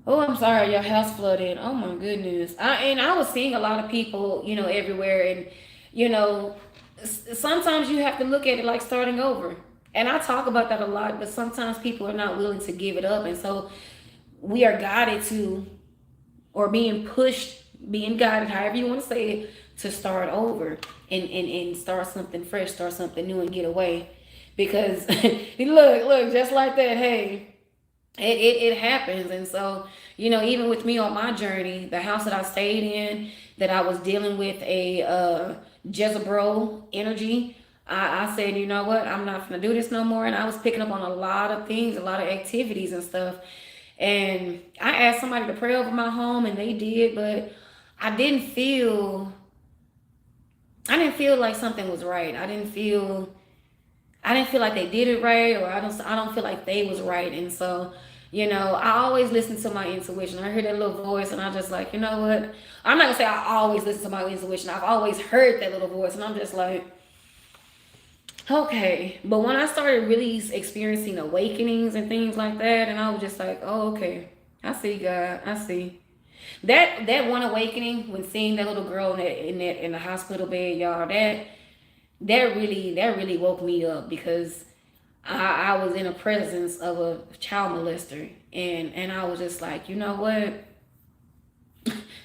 A: Oh, I'm sorry, your house flooded. Oh my goodness. I was seeing a lot of people, everywhere, and you know, sometimes you have to look at it like starting over. And I talk about that a lot, but sometimes people are not willing to give it up, and so we are guided to, or being pushed, being guided, however you want to say it, to start over and start something fresh, start something new, and get away. Because look, just like that, hey, it happens. And so, even with me on my journey, the house that I stayed in, that I was dealing with a Jezebel energy, I said, you know what, I'm not gonna do this no more. And I was picking up on a lot of things, a lot of activities and stuff. And I asked somebody to pray over my home, and they did, but I didn't feel I didn't feel like something was right. I didn't feel like they did it right, or I don't feel like they was right. And so, I always listen to my intuition. I hear that little voice, and I just like, you know what? I'm not gonna say I always listen to my intuition. I've always heard that little voice, and I'm just like, okay. But when I started really experiencing awakenings and things like that, and I was just like, oh, okay, I see God, I see. That one awakening, when seeing that little girl in the hospital bed, y'all, that really woke me up, because I was in the presence of a child molester, and I was just like, you know what,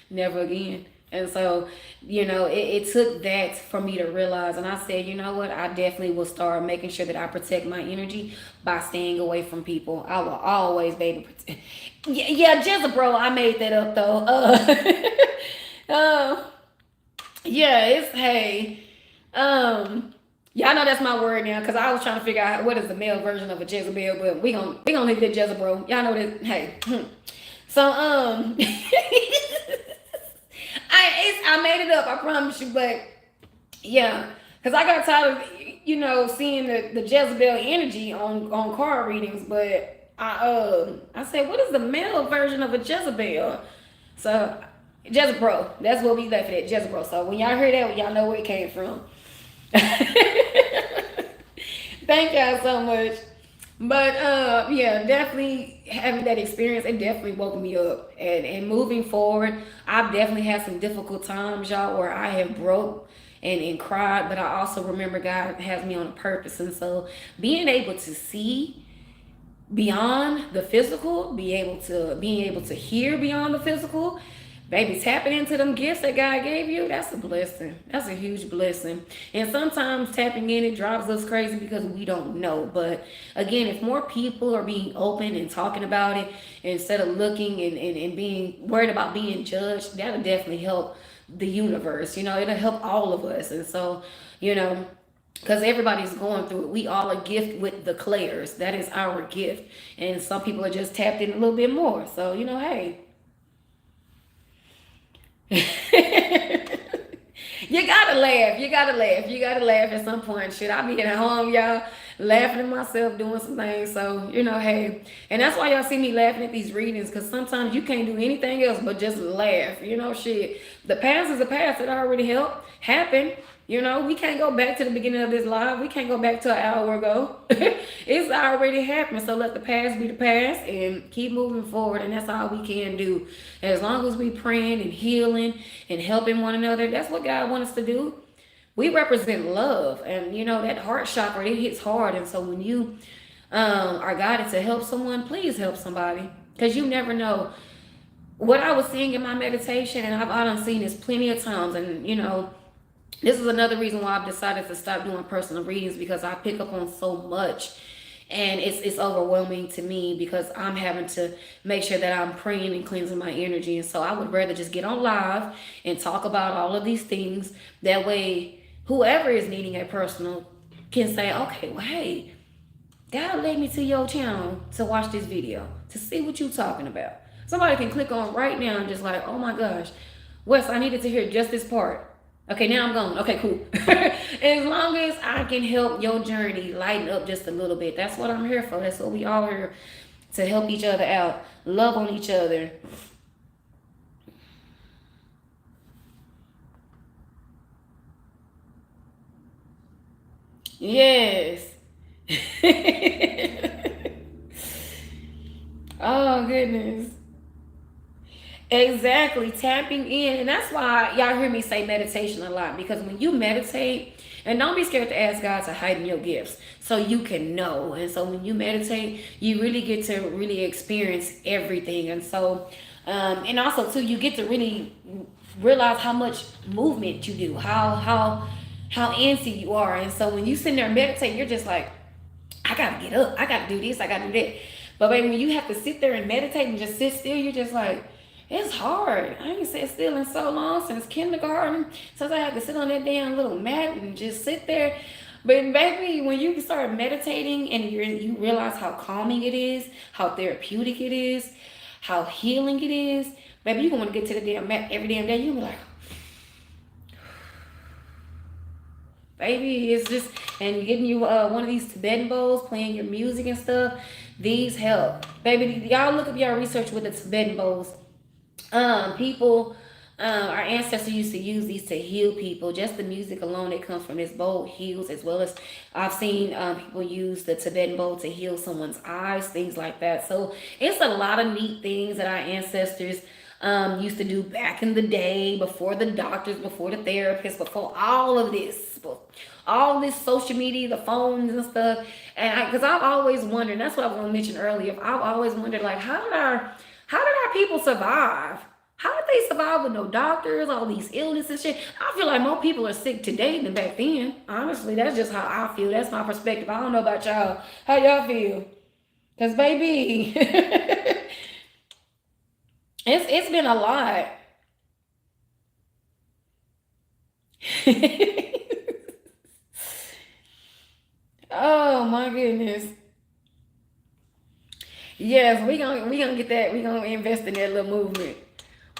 A: never again. And so, it took that for me to realize. And I said, you know what, I definitely will start making sure that I protect my energy by staying away from people. I will always, baby, protect. Yeah, yeah, Jezebel, I made that up though. Uh, yeah, it's, hey. Yeah, I know that's my word now, because I was trying to figure out what is the male version of a Jezebel, but we gonna leave it at Jezebel. Y'all know that. Hey, so I made it up. I promise you, but yeah, because I got tired of seeing the Jezebel energy on card readings, but I said, what is the male version of a Jezebel? So Jezebel, that's what we left it at, Jezebel. So when y'all hear that, y'all know where it came from. Thank y'all so much. But yeah, definitely having that experience, it definitely woke me up. And moving forward, I've definitely had some difficult times, y'all, where I have broke and cried, but I also remember God has me on a purpose. And so being able to see beyond the physical, being able to hear beyond the physical, baby, tapping into them gifts that God gave you, that's a blessing. That's a huge blessing. And sometimes tapping in, it drives us crazy because we don't know. But again, if more people are being open and talking about it instead of looking and being worried about being judged, that'll definitely help the universe. It'll help all of us. And so, you know, because everybody's going through it. We all are gift with the clairs. That is our gift. And some people are just tapped in a little bit more. So, hey. You gotta laugh. You gotta laugh. You gotta laugh at some point. Shit, I be at home, y'all, laughing at myself doing some things. So, hey. And that's why y'all see me laughing at these readings, because sometimes you can't do anything else but just laugh. Shit. The past is the past. It already happened. We can't go back to the beginning of this live. We can't go back to an hour ago. It's already happened. So let the past be the past and keep moving forward. And that's all we can do. As long as we praying and healing and helping one another, that's what God wants us to do. We represent love. And, that heart chakra, it hits hard. And so when you are guided to help someone, please help somebody. Because you never know. What I was seeing in my meditation, and I've done seen this plenty of times, and, this is another reason why I've decided to stop doing personal readings, because I pick up on so much and it's overwhelming to me, because I'm having to make sure that I'm praying and cleansing my energy. And so I would rather just get on live and talk about all of these things. That way, whoever is needing a personal can say, okay, well, hey, God led me to your channel to watch this video, to see what you're talking about. Somebody can click on right now and just like, oh my gosh, Wes, I needed to hear just this part. Okay, now I'm gone. Okay, cool. As long as I can help your journey lighten up just a little bit, that's what I'm here for. That's what we all here, to help each other out, love on each other. Yes. Oh, goodness. Exactly, tapping in. And that's why y'all hear me say meditation a lot, because when you meditate, and don't be scared to ask God to heighten your gifts so you can know. And so when you meditate, you really get to really experience everything. And so, and also too, you get to really realize how much movement you do, how antsy you are. And so when you sit there and meditate, you're just like, I gotta get up, I gotta do this, I gotta do that. But baby, when you have to sit there and meditate and just sit still, you're just like, it's hard. I ain't sat still in so long, since kindergarten, since I had to sit on that damn little mat and just sit there. But baby, when you start meditating and you realize how calming it is, how therapeutic it is, how healing it is, baby, you want to get to the damn mat every damn day. You be like, baby, it's just, and getting you one of these Tibetan bowls, playing your music and stuff, these help. Baby, y'all look up y'all research with the Tibetan bowls. People, our ancestors used to use these to heal people. Just the music alone that comes from this bowl heals, as well as I've seen people use the Tibetan bowl to heal someone's eyes, things like that. So it's a lot of neat things that our ancestors used to do back in the day, before the doctors, before the therapists, before all of this, all this social media, the phones and stuff. And because I've always wondered, that's what I was going to mention earlier. I've always wondered, like, how did our people survive? How did they survive with no doctors, all these illnesses and shit? I feel like more people are sick today than back then. Honestly, that's just how I feel. That's my perspective. I don't know about y'all. How y'all feel? Because, baby, it's been a lot. Oh, my goodness. Yes, we gonna get that. We gonna invest in that little movement.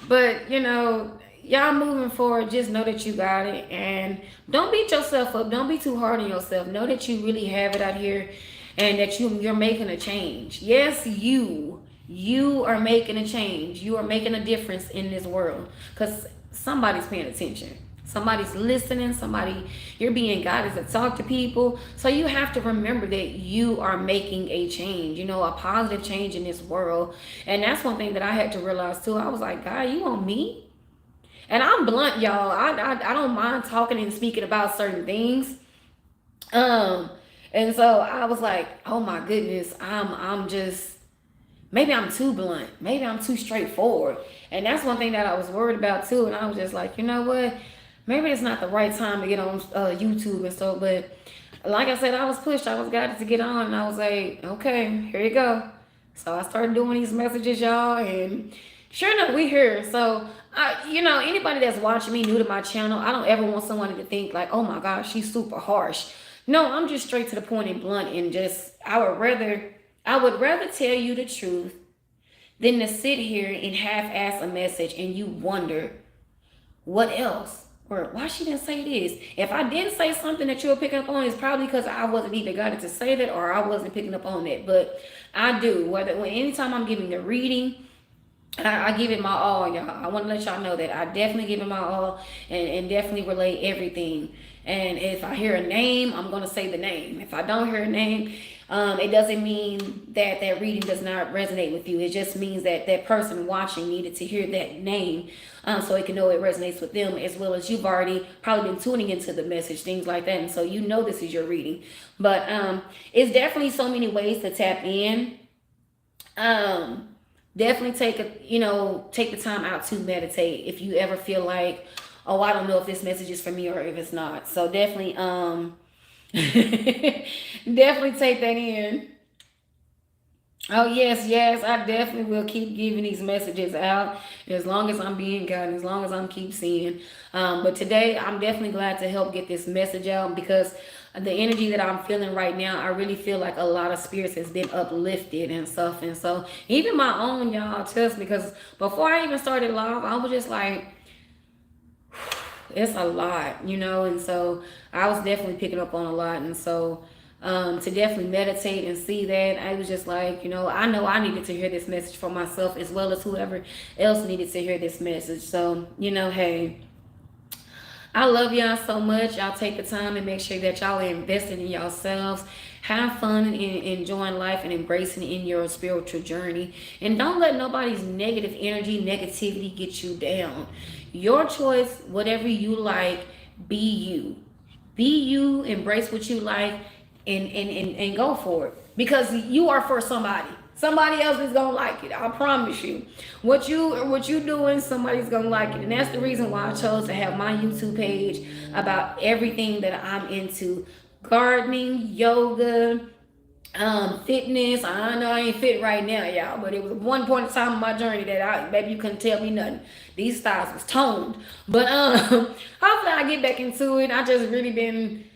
A: But y'all moving forward, just know that you got it, and don't beat yourself up. Don't be too hard on yourself. Know that you really have it out here, and that you're making a change. Yes, you are making a change. You are making a difference in this world, because somebody's paying attention. Somebody's listening. You're being guided to talk to people. So you have to remember that you are making a change, a positive change in this world. And that's one thing that I had to realize too. I was like, God, you want me? And I'm blunt, y'all. I don't mind talking and speaking about certain things. Um, and so I was like, oh my goodness, I'm just, maybe I'm too blunt. Maybe I'm too straightforward. And that's one thing that I was worried about too. And I was just like, you know what? Maybe it's not the right time to get on YouTube and stuff. But like I said, I was pushed. I was guided to get on. And I was like, okay, here you go. So I started doing these messages, y'all. And sure enough, we here. So, anybody that's watching me new to my channel, I don't ever want someone to think like, oh my gosh, she's super harsh. No, I'm just straight to the point and blunt, and just I would rather tell you the truth than to sit here and half-ass a message and you wonder what else? Or why she didn't say this? If I didn't say something that you were picking up on, it's probably because I wasn't even got it to say that, or I wasn't picking up on that. But I do. Anytime I'm giving a reading, I give it my all, y'all. I want to let y'all know that I definitely give it my all, and definitely relate everything. And if I hear a name, I'm going to say the name. If I don't hear a name, it doesn't mean that that reading does not resonate with you. It just means that that person watching needed to hear that name, so it can know it resonates with them, as well as you've already probably been tuning into the message, things like that. And so you know this is your reading. But it's definitely so many ways to tap in. Um, Definitely take the time out to meditate if you ever feel like, oh, I don't know if this message is for me or if it's not. So definitely definitely take that in. Oh yes, yes, I definitely will keep giving these messages out as long as I'm being guided, as long as I'm keep seeing. But today, I'm definitely glad to help get this message out, because the energy that I'm feeling right now, I really feel like a lot of spirits has been uplifted and stuff. And so even my own, y'all, trust me, because before I even started live, I was just like, it's a lot, and so I was definitely picking up on a lot. And so to definitely meditate and see that, I was just like, I know I needed to hear this message for myself, as well as whoever else needed to hear this message. So, hey, I love y'all so much. Y'all take the time and make sure that y'all are investing in yourselves. Have fun and enjoying life and embracing in your spiritual journey. And don't let nobody's negative energy, negativity get you down. Your choice, whatever you like, be you. Be you, embrace what you like, and go for it. Because you are for somebody. Somebody else is gonna like it. I promise you. What you doing, somebody's gonna like it. And that's the reason why I chose to have my YouTube page about everything that I'm into. Gardening, yoga, fitness. I know I ain't fit right now, y'all, but it was one point in time in my journey that maybe you couldn't tell me nothing. These styles was toned. But hopefully I get back into it. I just really been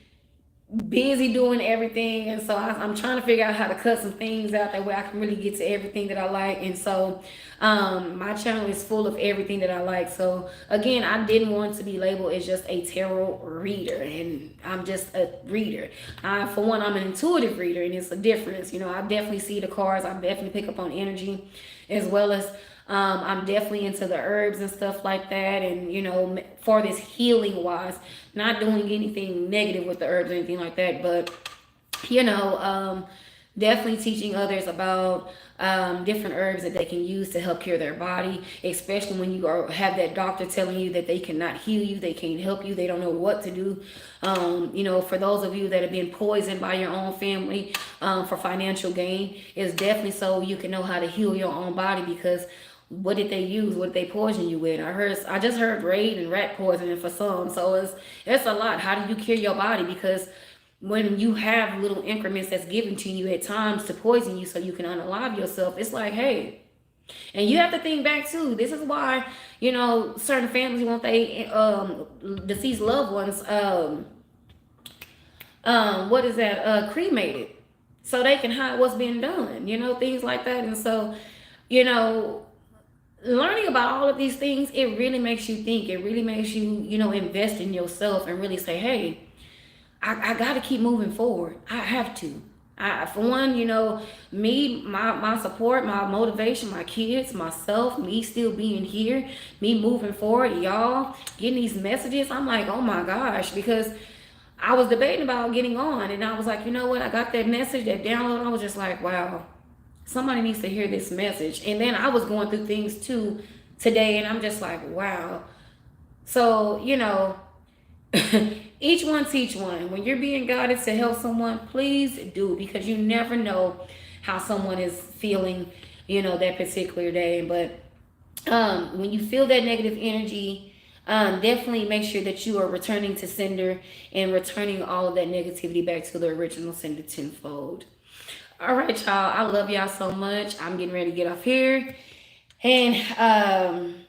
A: busy doing everything, and so I'm trying to figure out how to cut some things out that way I can really get to everything that I like. And so my channel is full of everything that I like. So again, I didn't want to be labeled as just a tarot reader, and I'm just a reader. For one, I'm an intuitive reader, and it's a difference. I definitely see the cards. I definitely pick up on energy, as well as I'm definitely into the herbs and stuff like that. And, for this healing wise, not doing anything negative with the herbs or anything like that, but, definitely teaching others about different herbs that they can use to help cure their body, especially when you have that doctor telling you that they cannot heal you, they can't help you, they don't know what to do. For those of you that have been poisoned by your own family for financial gain, it's definitely so you can know how to heal your own body. Because what did they use? What did they poison you with? I just heard raid and rat poisoning for some. So it's a lot. How do you cure your body? Because when you have little increments that's given to you at times to poison you so you can unalive yourself, it's like, hey. And you have to think back too. This is why, certain families want they deceased loved ones what is that, cremated, so they can hide what's being done, things like that. And so, you know learning about all of these things, it really makes you think. It really makes you, invest in yourself and really say, hey, I got to keep moving forward. I have to. For one, me, my support, my motivation, my kids, myself, me still being here, me moving forward, y'all getting these messages. I'm like, oh my gosh, because I was debating about getting on, and I was like, you know what? I got that message, that download. I was just like, wow, somebody needs to hear this message. And then I was going through things too today, and I'm just like, wow. So, each one teach one. When you're being guided to help someone, please do, because you never know how someone is feeling, that particular day. But when you feel that negative energy, definitely make sure that you are returning to sender and returning all of that negativity back to the original sender tenfold. All right, y'all. I love y'all so much. I'm getting ready to get off here. And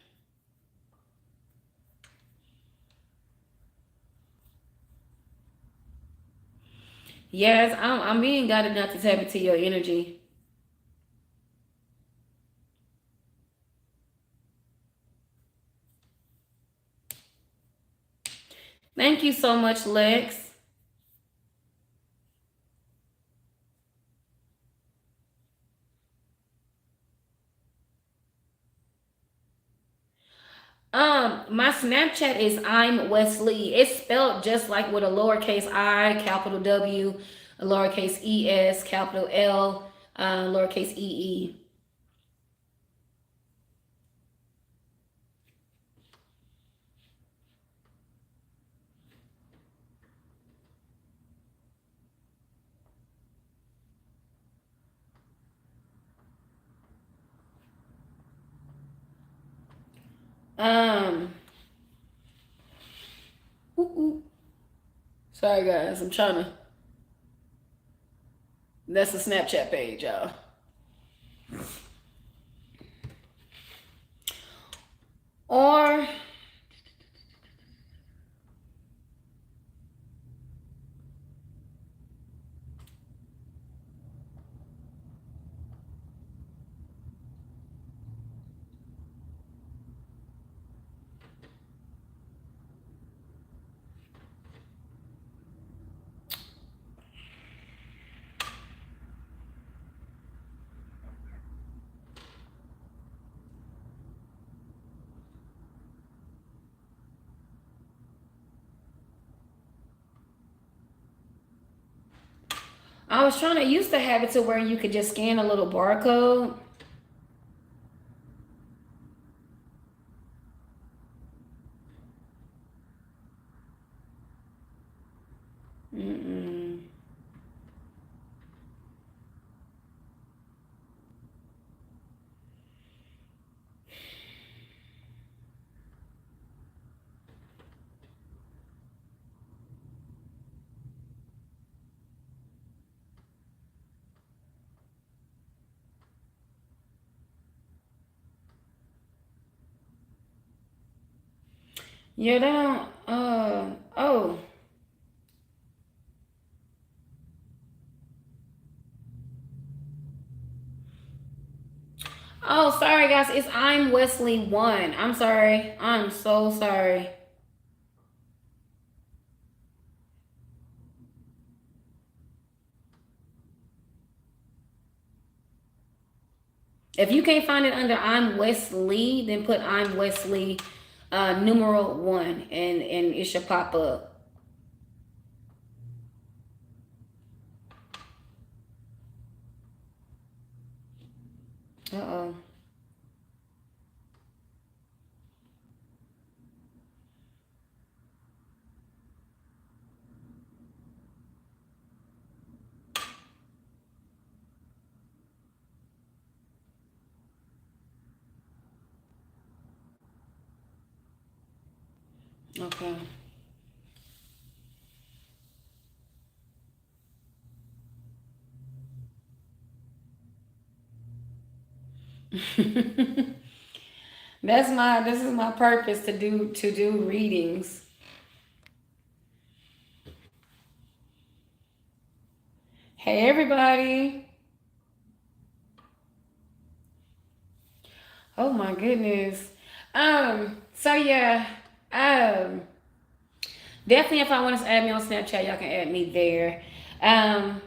A: Yes, I'm being guided not to tap into your energy. Thank you so much, Lex. My Snapchat is I'm Wesley. It's spelled just like with a lowercase I, capital W, a lowercase es, capital L, lowercase ee. Um, ooh, ooh. Sorry guys, I'm trying to. That's the Snapchat page, y'all. Or I was trying to used to have it to where you could just scan a little barcode. Mm-mm. Yeah, they don't. Oh. Oh, sorry guys. It's I'm Wesley one. I'm sorry. I'm so sorry. If you can't find it under I'm Wesley, then put I'm Wesley numeral one and it should pop up. Uh-oh. Okay. This is my purpose to do readings. Hey everybody. Oh my goodness. So yeah. Um Definitely if I want to add me on Snapchat, y'all can add me there. Um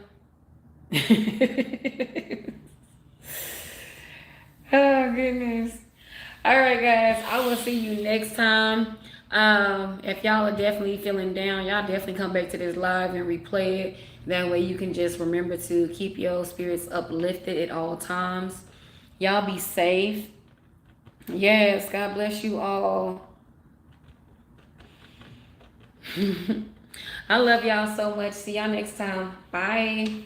A: Oh goodness. All right, guys. I will see you next time. If y'all are definitely feeling down, y'all definitely come back to this live and replay it. That way you can just remember to keep your spirits uplifted at all times. Y'all be safe. Yes, God bless you all. I love y'all so much. See y'all next time. Bye.